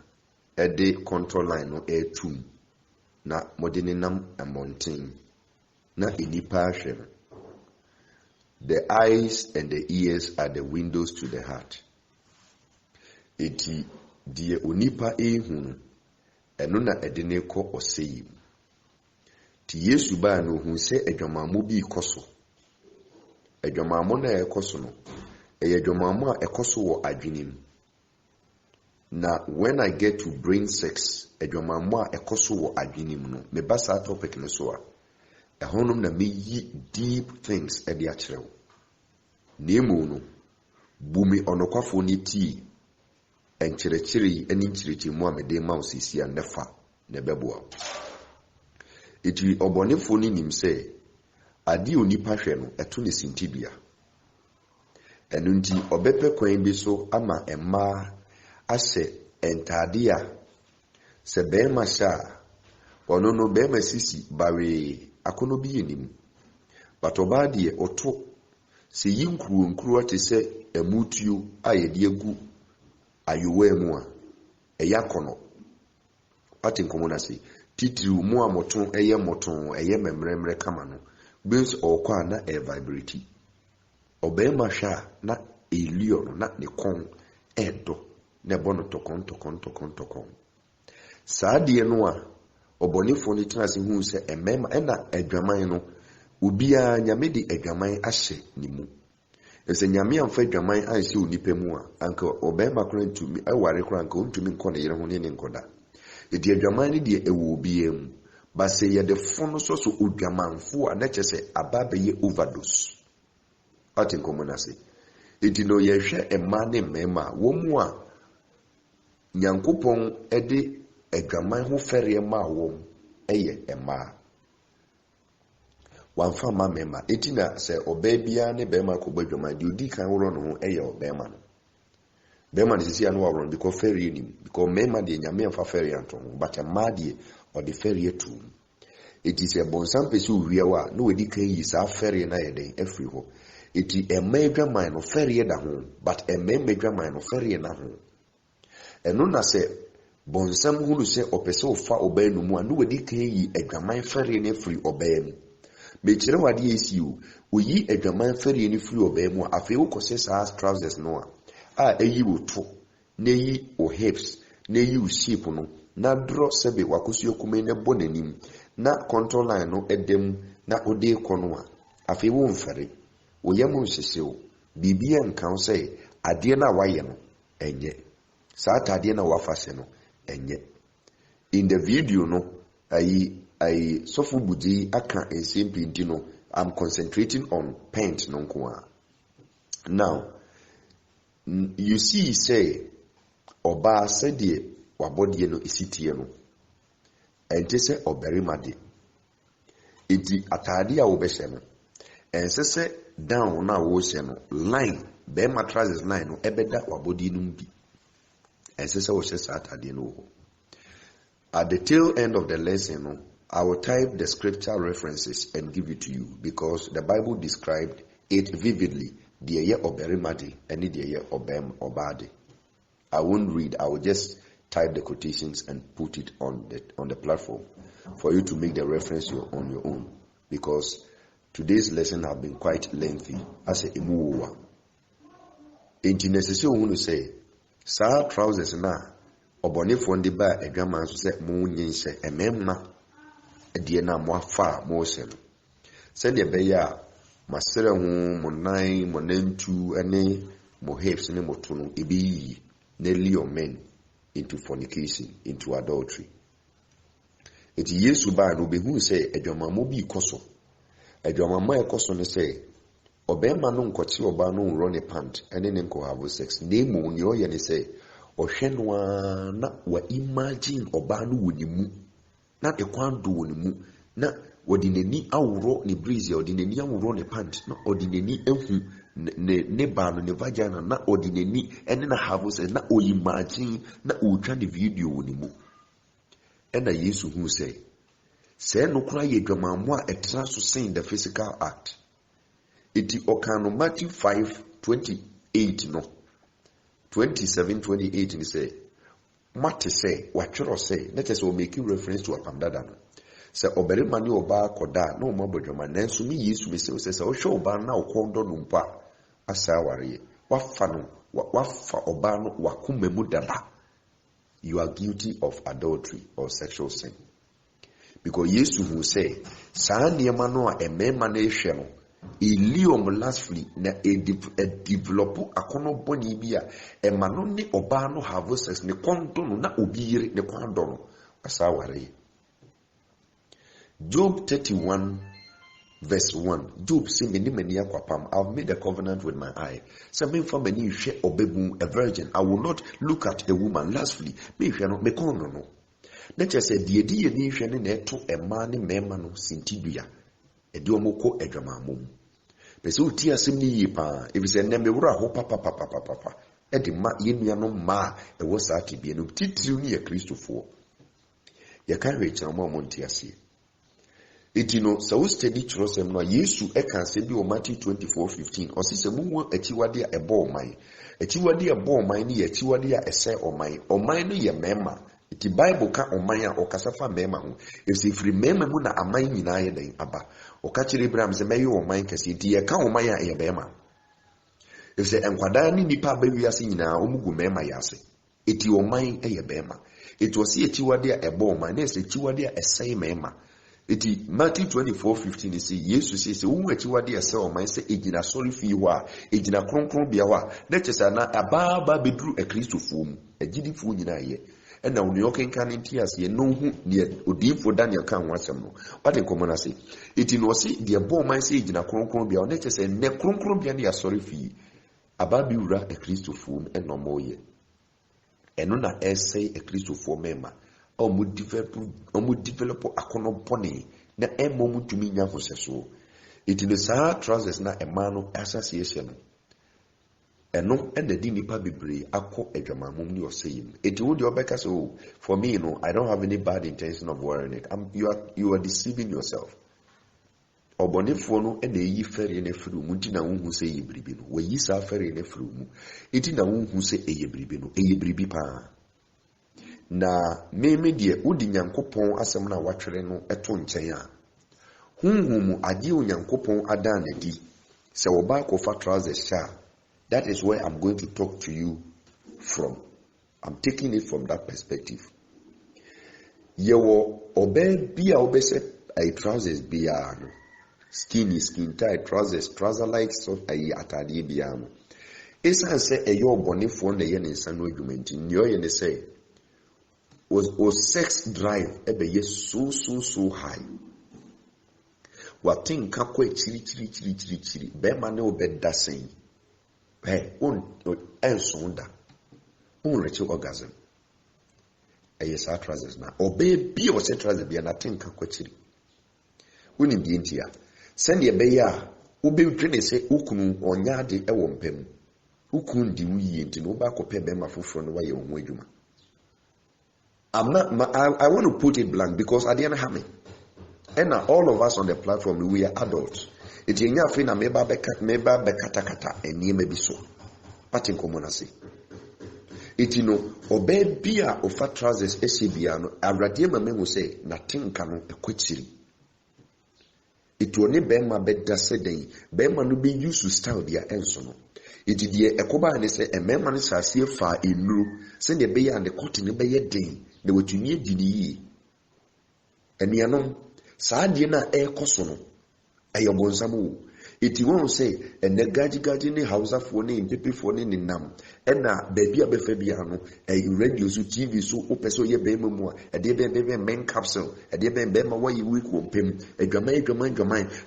ede control line no etum na modeninam amountain na enipa ahwe. The eyes and the ears are the windows to the heart. Eti die onipa ehunu eno na edene ko osei ti Yesu ba no hu se adwamamo bi koso adwamamo na ekoso no adwamamo a ekoso wo adwenim na when I get to brain sex adwamamo a ekoso wo adwenim no me ba sa topic no so a ehonum na me yi deep things e de akyerew nemu no bumi onokwafo ni ti enkyerechiri eni nkyirichi mu amede ma osisi anefa ne beboa eti obonefo ni nim se ade onipa hwe no eto ne sintibia enu nti obepe kwan bi so ama emma ase entade a se be ma sha ono no be ma sisi bare akono bi enim batoba de oto se yinkuru ate se emutuo ayede agu ayuwe mu a eyakono ati nkomona si titiri mu a moton eye memremre kama no bins okwa na e vibrate obema hwa na elio no na ne kon edo ne bono tokon saade no a obonifo ni tenase hu se emema na adwaman no ubia nyame di adwaman ahye ni mu ese nyame amfa adwaman anse onipa mu a anka obema kora ntumi aware kora anka ntumi nkɔ ne yere ho ne nkoda edi adwaman ni de ewo obia mu ba se ye de fono so odwamanfo a na kyese ababe ye overdose ati nkomona se edi no ye hwɛ emma ne mmema wo mu a nyankopɔn ede adwaman ho fɛre ma wo eye emma wanfa ma mema etina se obaa bia ne bema ko badwama di odi kan woro no ho eye obema no Bema is here no run because ferry him because mema de nyame fa ferry anton but a made or the ferry too. It is a bonsam pesu wiawa no wedi kan yi sa ferry na yeden every ho. It is a major mine of ferry da ho but a major mine of ferry na ho. Eno na se bonsam hunu se opese ofa oba no mu no wedi kan yi adwaman ferry na free oba mu. Me kire wade esi o oyi adwaman ferry na free oba mu afi wo kose sa trousers no a eyi wo to na yi o hips na yi o shape no na draw sebe wakosu okume na bonanim na control line no edem na ode kono a afi wo mfere oyam nhyehyɛ o bibia nkan sɛ ade na waye no enye sa atade na wafase no enye. In the video no I sofu budi aka ensempli ndi no I'm concentrating on paint no nko. Now you see say oba said wabodie no isitie no ente se oberima de enti atade a wo behye no ense se down na wo hye no line be mattresses line no ebeda wabodie no bi ense se wo hye sa atade no ho. At the tail end of the lesson no, I will type the scripture references and give it to you because the Bible described it vividly. The year oberima de and the year obade. I won't read, I will just type the quotations and put it on the platform for you to make the reference on your own because today's lesson have been quite lengthy as a imuwa. Enti necessary who say sa trousers na obone fonde ba adwaman so se mo nyinse ememma de na mo afa mo se no se de be ya masere hu mo nan mo nantu ene mo hips ne mo to no ebi na lure men into fornication, into adultery. It yesu ba no be hu say adwaman mo bi koso adwaman ma ekoso ne say obema no nkochi oba no run a pant ene ne nko have sex name ni oye ne say ohwenwa na wa imagine oba no wonimu na ekwando wonimu na odineni awuro ne breeze odineni awuro ne pant na odineni ehu ne ba no ne vagina na odineni ene na have sex na o imagine na o twa the video wonimu ena yesu hu say no kura ye dwamammo a etra so saying the physical act. Iti okano Matthew 5:28 no 27:28 ni say Matthew say watchero say let us make reference to apamdada no say oberima ni oba koda na o mabodwama nanso mi yesu me say o hwe oba na okondo no mpa asa ware wafa no wafa oba no wakoma mu dada, you are guilty of adultery or sexual sin. Because yesu who say sa niema no a emema na ehwe no iliom lastly na develop akono boni bia e mano ne oba no have sex ne kondo no na obiyire ne kondo no asa ware. Job 31 verse 1. Job say many akwapam, I've made a covenant with my eye. Say me for many share obebu a virgin, I will not look at a woman lastly. Me hwe no me kondo no. Nature say die ni hwe ne na to e ma ne mema no sintidua. Edi omoko adwamamom. Pese uti asem ni yipa, ebi se ne mewura ho papa. Edi ma yenua no ma e wo sa tibie no titiriw ni ye Kristofo. Ye kan we kira mo monti ase. Eti no sa wo study trosem no Yesu e kan se bi o Matthew 24:15. O se mu achiwade a ebo oman. Achiwade a ebo oman ni ye achiwade a ese oman. Oman no ye mema. Iti Bible ka oman a okasafa mema ho. Esi free mema mu na aman nyina ye den aba. Okachiri Abraham se meyo oman kase iti ye ka oman a ye bema. Esi enkwada ni nipa ba wiase nyina omugu mema yase. Iti oman ye bema. Iti osi achiwade a ebo oman na esi achiwade a ese mema. Iti Matthew 24:15 is Yesu say wo achiwade a ese oman se ejina sorry fi ho a ejina kronkron bia ho a na chesa na ababa beduru a Kristofo mu agidifo nyina ye. And now you can tears ye no who near Odifo Daniel can once no. What a common say. It in was the above my sage in a crumbia or nature say ne crumbia sorry fee. Ababura a Christopher and no more ye. And on a essay a Christopher member. Or would develop a cono pony. Na a moment to me now for so. It in the sad trousers not a man of association. eno and the nipa bebre akọ adwamamom ni oseyim eti wo de obeka say oh for me I don't have any bad intention of wearing it. You are deceiving yourself. Obonefo no ena eyi fere na firi mu nti na wonhu se yebribi no wayi sa fere na firi mu eti na wonhu se eyebribi no eyebribi pa na meme de odi Nyankopon asem na watwere no eto nkyɛn a hunhu mu agye Onyankopon ada na di se wo ba ko fa trousers sha. That is where I'm going to talk to you from. I'm taking it from that perspective. Yewo obe bia obe se ay trousers bia no skin tight trousers trouser like so ay atade bia no esan se eyo bonefo na ye ne nsa no adwumenti nyo ye ne say was sex drive ebe ye so high. Watin ka kwa chiri be ma ne obeda sen on ensonda on reach orgasm ayesa trousers na obe bi o se trousers bi na tinka kwachiri woni bi ntia sende be ya obe twene se ukunu onya de ewo mpem ukunu di wuyi nti no ba kope be ma foforo no waye ohun adwuma. I want to put it blank because I didn't have me. And all of us on the platform, we are adults. It's in your fin, meba bekata, and ye may be so. Patin commonasi. It obey beer or fat trousers, SCBiano, a radiema men will say, nothing can be quitchiri. It will never bema bed dasedei, bema no be used to style their ensono. It is the Ekoba and they say, a man is a see far in blue, send the bay and the cotton bay a day, they were to near DDE. And yanon, Sadia na air cosono. Ayabonsamu. It won't say, and the gaji ni house for name, people for name nam, and na baby abefabiano, a radio so TV so open so ye baby more, a dear baby main capsule, a dear baby why you week won't pim, a Jamaica,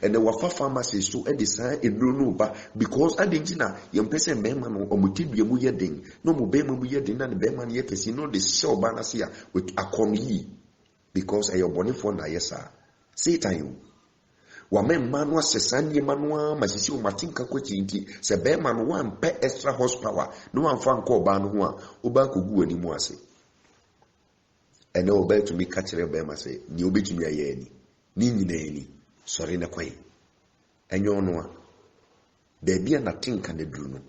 and the Wafa pharmacy so a design in Brunuba, because I didn't know, young person Beman or Mutibia Muyading, no more Bema Muyading and Beman yet, you know the show banasia with a comi, because a your bonny phone, yesa. Say it you. Wamen manwa sesanye manwa masisi umatinka kwechi nti sebe manwa mpe extra horsepower no amfa nko oba no ho a oba kogu ani mu ase ene oba tumi ka kire be ma se ni obetumi aye ani ni nyina ani sori na kwai enyo no a de bia na tinka ne duru no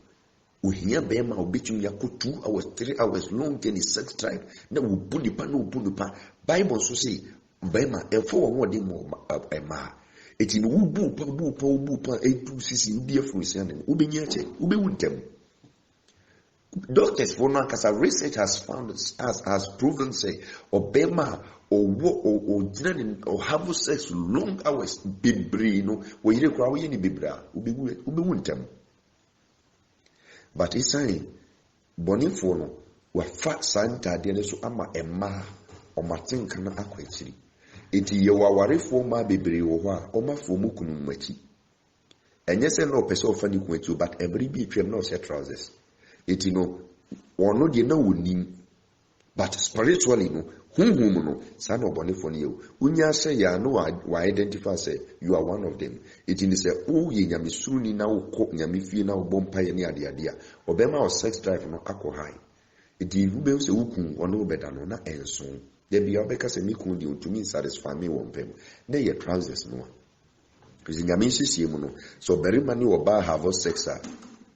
ohia be ma obetumi yakɔ 2 hours 3 hours long any sex drive na wobuni pa Bible so say be ma efo wo de mo ma eti no wubu pa etu sisi udi afurisi ane ubenya che ubewuntem. Doctors for nakasa research has proven say obema or dinner or have sex long hours bebre no we yire kwa we ni bebra ubewuntem. But it's saying bonifo no wa fa santa de so ama emma o matinka na akwachiri. Iti yewa warefo ma bebre wo ho a omafo mu kunu machi enye se no pese ofani ku machi but every be twem no set trousers iti no ono de na wonim but spiritually no hunhum no sa no bonefo no ye unya se ya no wa identify say you are one of them. Iti ni se o ye nyame suni na wo ko nyame fie na wo bompa ye ne ade a obema o sex drive no akọ high iti ube se wukun ono beda no na enso. There be obeka se mi kundi to me satisfy me one pem. Na your trousers no. Because nyamenshi sie mu no. So very many oba have sex.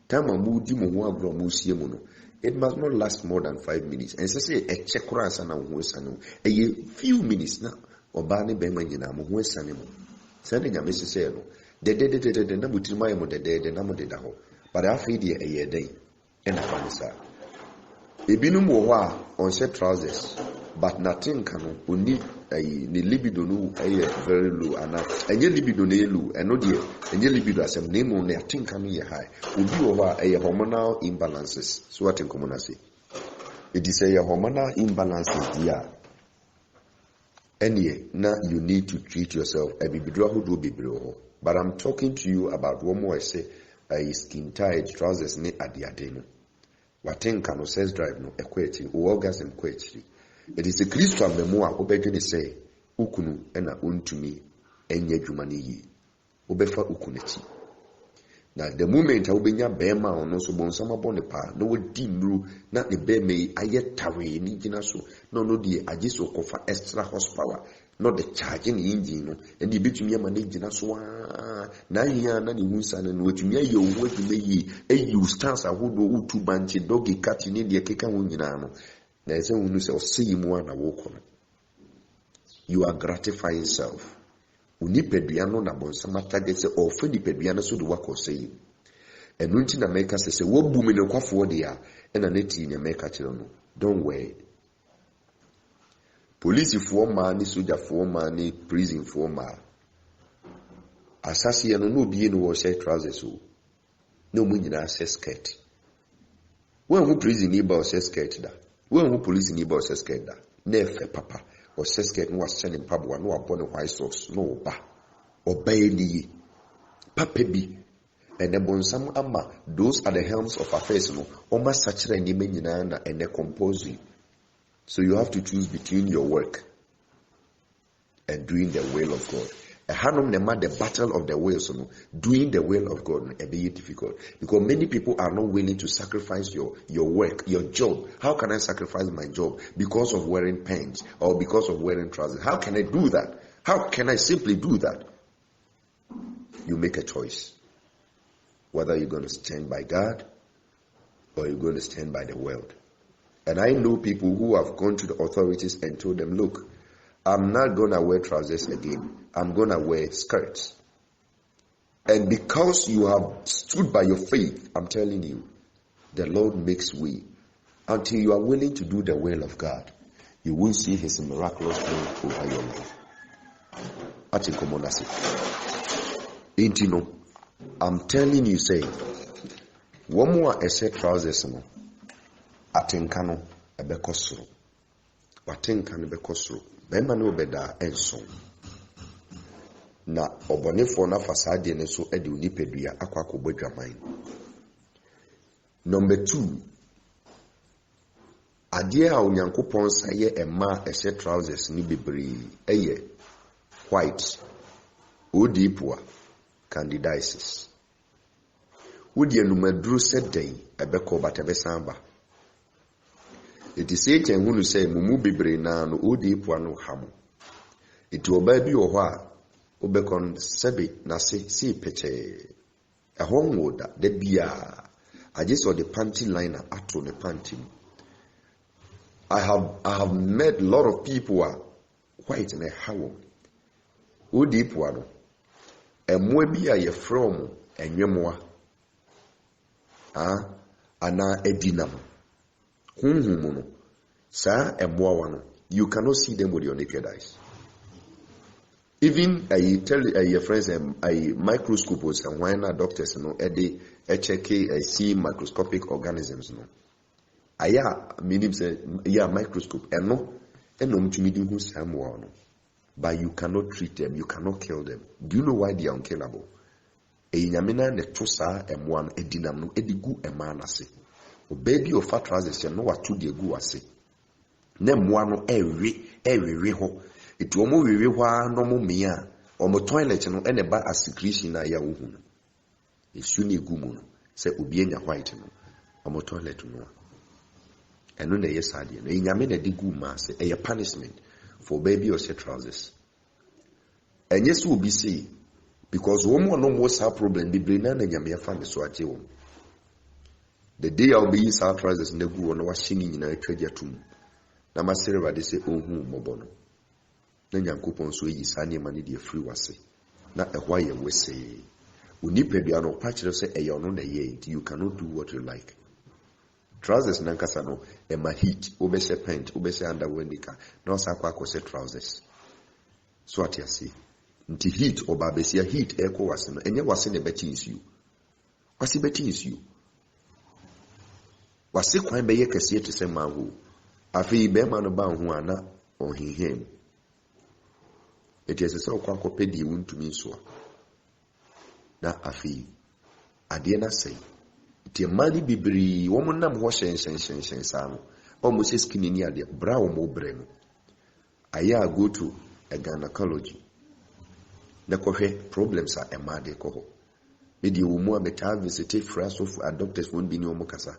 Time mu di mu ho agro mu sie mu no. It must not last more than 5 minutes. And say a check ransa na ho esane. A few minutes na oba ne be ma nyina mu ho esane mu. Say na nyamenshi se no. De na mutima ye mu de na mu de da ho. But afi de eye den. And afanisa. Ebinum wo ho a on set trousers. But nothing can only the libido no very low and any libido no low and no dear any libido as a name on nothing can be high will be over a hormonal imbalances. So what in common say it is a hormonal imbalances dear. Anyway, now you need to treat yourself a bibidro who do bibidro. But I'm talking to you about one more I say a skin tight trousers ne at the adeno. What think can sex drive no equity or orgasm equity. It is a Christian memoir obedient say ukunu ena untumi enye dwuma ne yi obefa ukunechi Now the moment I will be near Bema or no so bonsama bonipa, no dim blue, not the bear may I yet tarry in Inginaso, no the ajiso offer extra horsepower, not the charging engine, and the bit me managing us one. Now here, none in Winson and what you may you wait to be a you stance a wood or two bunch doggy cat in India kika winano. There's a one who shall see him one a walk on. You are gratifying self. Unipeduano na bonsama targets or Freddy Peduano so the work or say. And Nunti na make us say, what boom in the coffee there and an 18 in make a children. Don't wait. Police for money, soldier for money, prison for money. Assassin no being was say trousers. No meaning I say skirt. When who prison neighbor says skirt da? When who police neighbor says skirt da? Never papa. Or says skirt no was sending pabwa no upon a white sauce, no ba. Obey ni papebi. And the bonsam ama, those are the helms of affairs no. Almost such a name and they compose you. So you have to choose between your work and doing the will of God. The battle of the will, so doing the will of God is very difficult because many people are not willing to sacrifice your work, your job. How can I sacrifice my job because of wearing pants or because of wearing trousers? How can I do that? How can I simply do that? You make a choice. Whether you're going to stand by God or you're going to stand by the world. And I know people who have gone to the authorities and told them, look, I'm not going to wear trousers again. I'm going to wear skirts. And because you have stood by your faith, I'm telling you, the Lord makes way. Until you are willing to do the will of God, you will see his miraculous hand over your life. INT'L, I'm telling you, say, one more essay trousers, no. Atenkano ebekosoro. Watenkano ebekosoro. Bema no beda enso. Na obonefo na fasade ne so ede onipedua akwa akobodwaman. Number 2. Ade a onyankopon saye ema ehye trousers ni bebre eye white. Odipua candidiasis. Wodi enumaduru sedden ebeko batebesamba. It is Satan who say mumu bebre na no odi puano ham. It will be oha obekon sebe na si peche. A home woda de bia. I just saw the panty liner ato the panty. I have met a lot of people who are white in a how. Odi puano. E mwebia ye from enyemoa. Ana edinam. Sir, you cannot see them with your naked eyes. Even I tell your friends a microscope was and when doctors they check see microscopic organisms meaning say microscope but you cannot treat them, you cannot kill them. Do you know why they are unkillable? Baby of fat trousers, no what to the gu ase. Nem one every ho. It will move no more mea or more toilet no any bad as secretion na ya uhun. It's uni gumun, say ubienya white no or more toilet no. And no yes idea. No yamina di guma say a punishment for baby or set trousers. And yes will be see because one more no more problem be brain and yamia fan so at you. The day I'll be using our trousers in the goo and was singing in a treasure tomb. Namasera, they say, oh, mobono. Then Yankupon so is any money dear free was say. Not a why we say. Unipeduano patch say a yon on a ye, you cannot do what you like. Trousers nankasano, and my heat, obese paint, obese underwendika, no saquaco say trousers. So what you see. Nti heat or babesia heat echo was in, and you was in a bettings you. Was he bettings you? Wasi kwan beye kese te se mahu afi be ma no ba hu ana ohihem eti ese se okwa kopedi wuntumi so na afi ade na sei eti mali bibiri wo munam ho shen sa no o mo se skin ni ade bra wo mo bre no aya go to a gynecology na kohwe problems are emade ko ho Maybe you more better visit friends of doctors won't be no mokasa.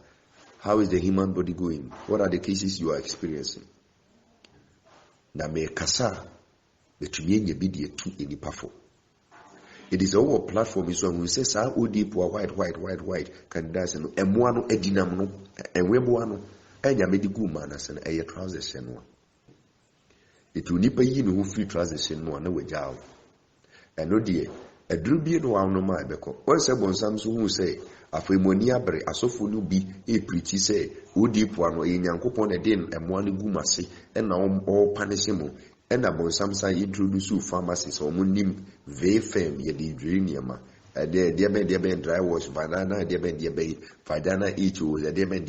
How is the human body going? What are the cases you are experiencing? Na me kasa betumi nya bi de tu enipa fo. It is our platform is when we say sa odi po white can dance no emoa no adinam no enweboa no enya medical man asen eye trousers no. It will nipa yi no free trousers no na wagyaw. Eno de aduru bi no wa no ma ebeko. Won se bonsam so hu say afemoni abre asofo no bi e preach say odi po no ye nyankopon na de emoa no gumase na o punish mu. And about some side introduce pharmacies or munim very firm ye the dream dear ben dry wash banana dear ben fadana each was a dear ben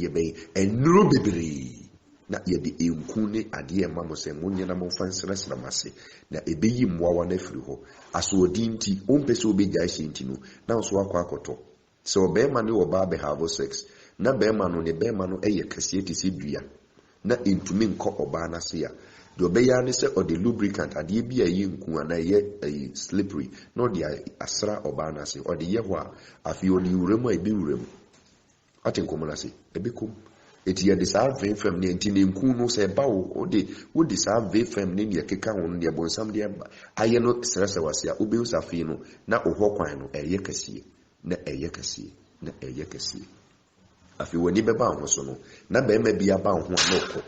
and no baby not yet the inkune a dear mamma say munyanamo fancy ramase na a baby mwa nefriho as wo dinti umpeso be jaishintino now swakwakoto so beman or barbe have sex na beman on a beman a cassieti sibria na into min co or bana seer. The obeyane say or the lubricant ade bi ayi nku ana ye slippery no the asra obana say or the yewa afi oni uremu ebi uremu atenkomo na say ebekom eti ye de sa fem ne enti ne nku no say ba wo de sa fem ne ne keka ho ne bonsam de aye no srese wase a obe usafi no na ohwo kwan no eye kasie na eye kasie na eye kasie afi woni beba ho so no na be ma bia ba ho anoko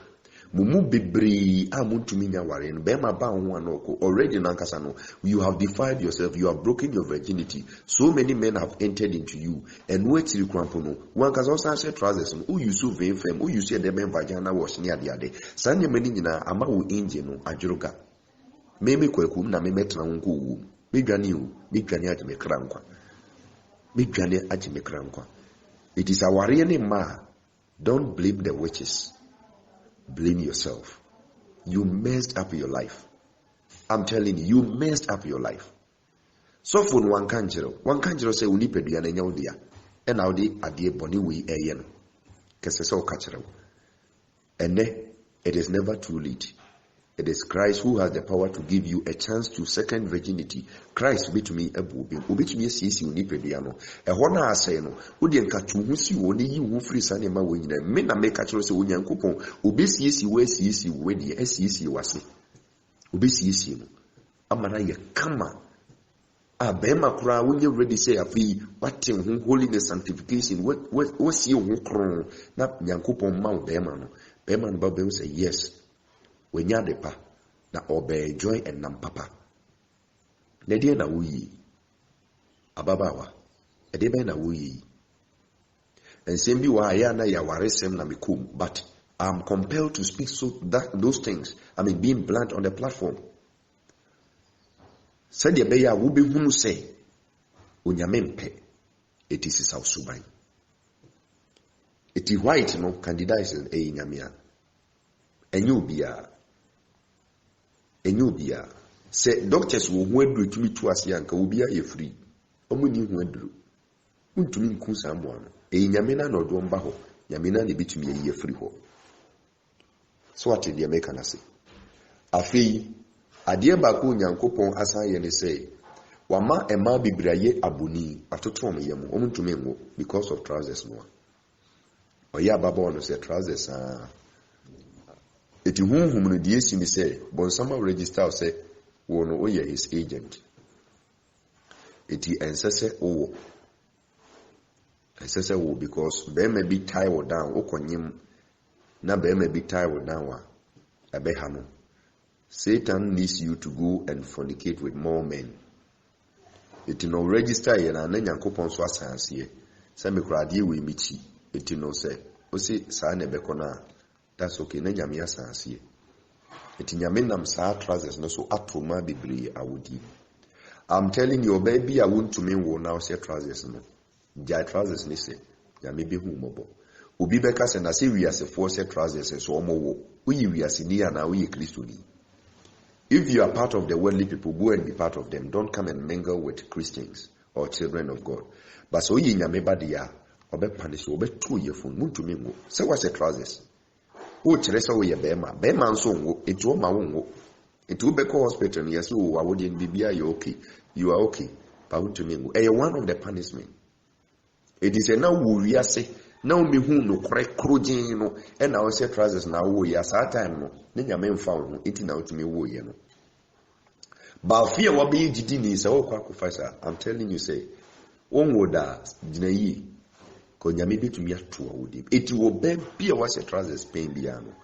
mumu bebre amuntumi nya ware no be ma ba ho anoko already nankasa no you have defied yourself, you have broken your virginity. So many men have entered into you and no etiri krampo no one kasa also say trousers no who you so vein fem who you say the men vagina wash ni ade sanye mani nyina ama wo engine no adworoga meme kwakum na meme tena nko wu medwane agime krankwa medwane agime krankwa. It is our really ma. Don't blame the witches. Blame yourself. You messed up your life. I'm telling you, you messed up your life. So for one kanjero say uni pedua na nyawdia. And now the adie boni we eyen. Kese so kachero. And it is never too late. It is Christ who has the power to give you a chance to second virginity. Christ be to me a bubim. Obi to me see you nipeduano. A hona say no. Udi enka chuhusi woni yi wu free sane ma wenyina. Me na make achiro se onyankopon. Obi siesi we siesi we de siesi wase. Obi siesi no. Amana ye kama. Bema kura when you ready say afi watin holiness sanctification what see you kron na nyankopon ma bema no. Bema no ba say yes. When ya depa na obey joy and nam papa. Nedie na wuyi ababawa edebe na wuyi ensembi wa ya na ya waresem na mikum, but I'm compelled to speak those things. I mean being blunt on the platform. Said the beya will be hunu say unyamempe it is South Suban. It is white no candidates in a nyamia. Enyobia say doctors will who to me to us yanka will be a free. Omuni who drew. Untumi nku samwa no. Nyamena no do mba ho. Nyamena ne bitumi ye free ho. So what the American say? Afei ade ba ko nyankopon asan ye ne say wama ema bibraye abuni atoto mo yemu omuntumi ngo because of trousers no. Oya baba no say trousers eti hunhum no die si ni say bonsama register say wo no oye his agent. Eti ensese wo because be may be tie wo down okonyim na be may be tie wo down wa abeha no. Satan needs you to go and fornicate with more men. Eti no register ye na nyankopon so asanse ye say me krade we michi eti no say o say sa na be kona. That's okay. Na nyame asanse. Eti nyame nam sa trousers no so atoma bebre awodi. I'm telling you baby I want to mean wo now say trousers no. Dia trousers ni say nyame be hu mobo. Obi beka say na say we as a force trousers so omo wo. We as ni na we Kristo ni. If you are part of the worldly people, go and be part of them. Don't come and mingle with Christians or children of God. But so ye nyame ba dia obe punish obe tu ye phone muntu mingo. Say what say trousers. O cheresa wo ye bema nso ngo etu o ma wo ngo etu be ko hospital yes o awodi bibia you okay, you are okay but to me ngo one of the punishment It is a now we are say now me who no correct crojin no and I say trousers now wo ya saa time no ne nyame mfa wo enti na utimi wo ye no ba fear what be gidi ni say wo kwa kufasa. I'm telling you say won wo da gina yi ko nyame betumi ato wo dem eti wo be bia wa say trousers pain bia no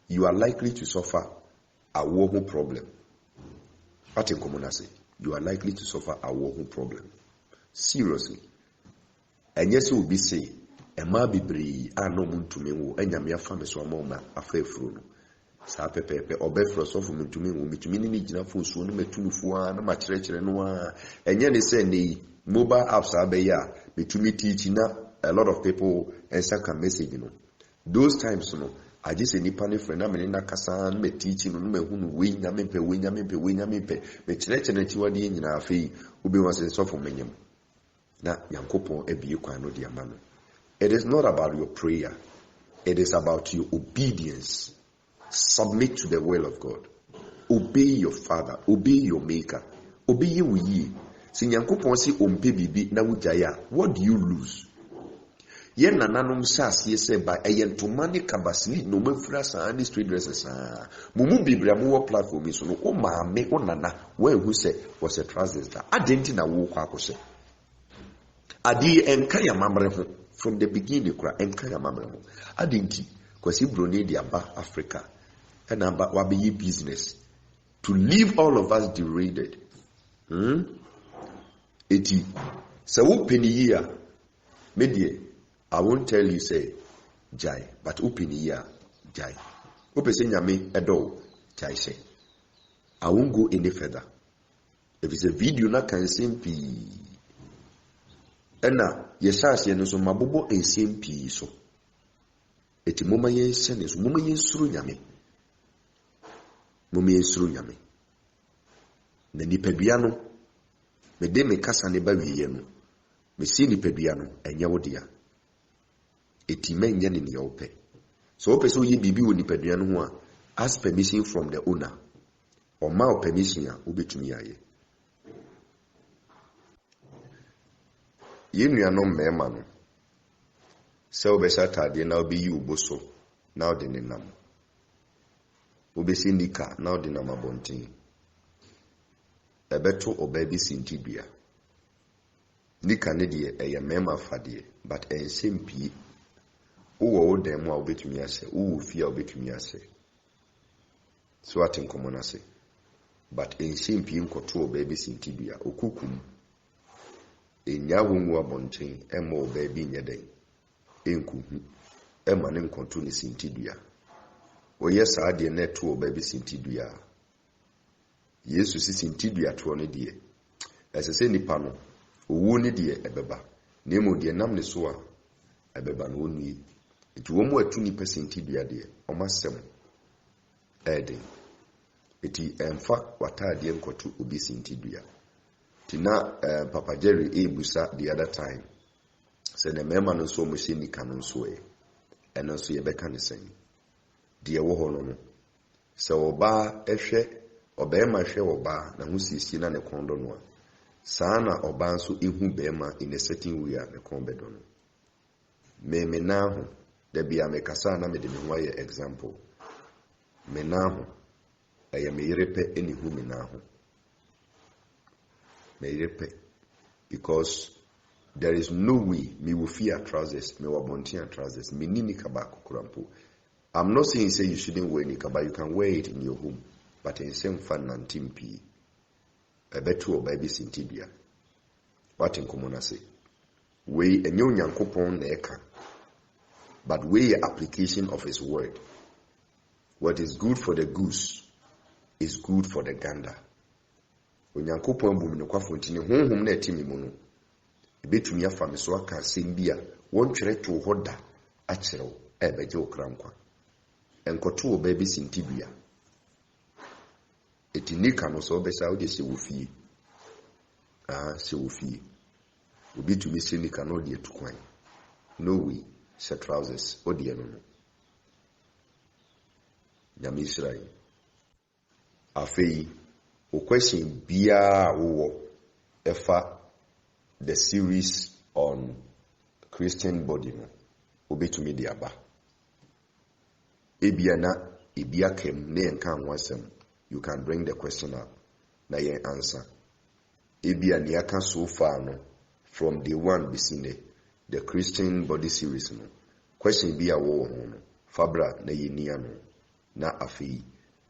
you are likely to suffer a war home problem. What in common I say you are likely to suffer a war home problem seriously. And yes, will be say, a ma be bree, I know moon to me, and yamia family so moma, a fair fruit. Sape pepe, or befro so for me to me, will be to me need enough for soon, me to fuan, much richer and one. And yet they say, the mobile apps are beya, be to me teaching a lot of people and second message, you know. Those times, you know, I just any panic friend, I'm in a casan, me teaching, me who win, yamimpe, me church and a chiwadi in our fee, who be was in so for me. Na Yankopon ebi kwa no di amano. It is not about your prayer. It is about your obedience. Submit to the will of God. Obey your father. Obey your maker. Obey ye. Si Yankopon si ompe bibi na wujaya. What do you lose? Yen nananom sas ye se ba eyentomani kabasni no mefra sa ani street dresses ah. Mumu biblia mu wo platform so no o maame o nana we who say was a trousers da. Adenti na wo kwa akose. Adi enkaya mamreho from the beginning kura enkaya mamreho adinti kwasi broni di aba Africa and aba wabe business to leave all of us derailed. Eti so open year medie I won't tell you say jai but open year jai open say nyame edo jai say I won't go any further. If it's a video na can simple ena yesas ye no so mabobo ensiem pii so eti moma ye sene so moma ye suru nyame na nipadua no me de me kasa ne ba wiye no me si nipadua no enye wo dia eti menye ne ne ope so ope so ye bibi wo nipadua no ho a ask permission from the owner or ma permission a obetumi aye. Yenu no mema no se obesa tade na obi yi uboso na ode ne nam obesi nika na ode na mabontin ebeto obabi sintibia nika ne de eye mema fade but ensempi wo dem a obetumi ase wo fia obetumi ase so atin komona se but ensempi nkoto obabi sintibia okukum enya wonwu abonten emo baby nyeden enkuhu ema ne nkonto ne sintidua oye saa de na to baby sintidua Yesu si sintidua to ne de esese nipa no owu ne de ebeba na emo de nam ne so a ebeba no onu eti wo mu atu nipa sintidua de omasem eden eti emfa watade nkoto obi sintidua tina Papa Jerry ebusa the other time said the mema no so mo se nika no so e eno so ye beka ne sen de wo ho no se oba ehwe obema hwe oba na hu sisi na ne kondo no saa na oba nso ehu bema in a certain way ne konbedo no me na ho da bia me kasa na me de me ho ye example me na ho eye me yerepe eni hu me na ho because there is no way me will fear trousers, me will bontia trousers, me nini kabako kurampo. I'm not saying say you shouldn't wear nikaba, you can wear it in your home, but in same fun and timpi, a betu or baby sintibia. What in common I say? We a new yankopon neka, but we application of his word. What is good for the goose is good for the gander. Onyankopon bu me kwafo ntini honhom na etimi mu no ebetumi afa me so aka asem bia won twere to hoda a kyerɛw ebeje okrankwa enkoto oba bi sintibia etinika no so obesa ode se wofie se wofie obi tumi se nika no de tukwan no way se trousers ode no no nyame Israel afei o question bia wo efa the series on Christian body no obetumi de aba ebia na ebia kem na yenka anwasem. You can bring the question up na yen answer. Ebia ne aka so far no from day one bisine the Christian body series no question bi a wo ho no fabra na yenia no na afi.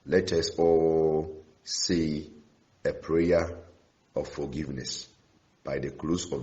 Let us all say a prayer of forgiveness by the close of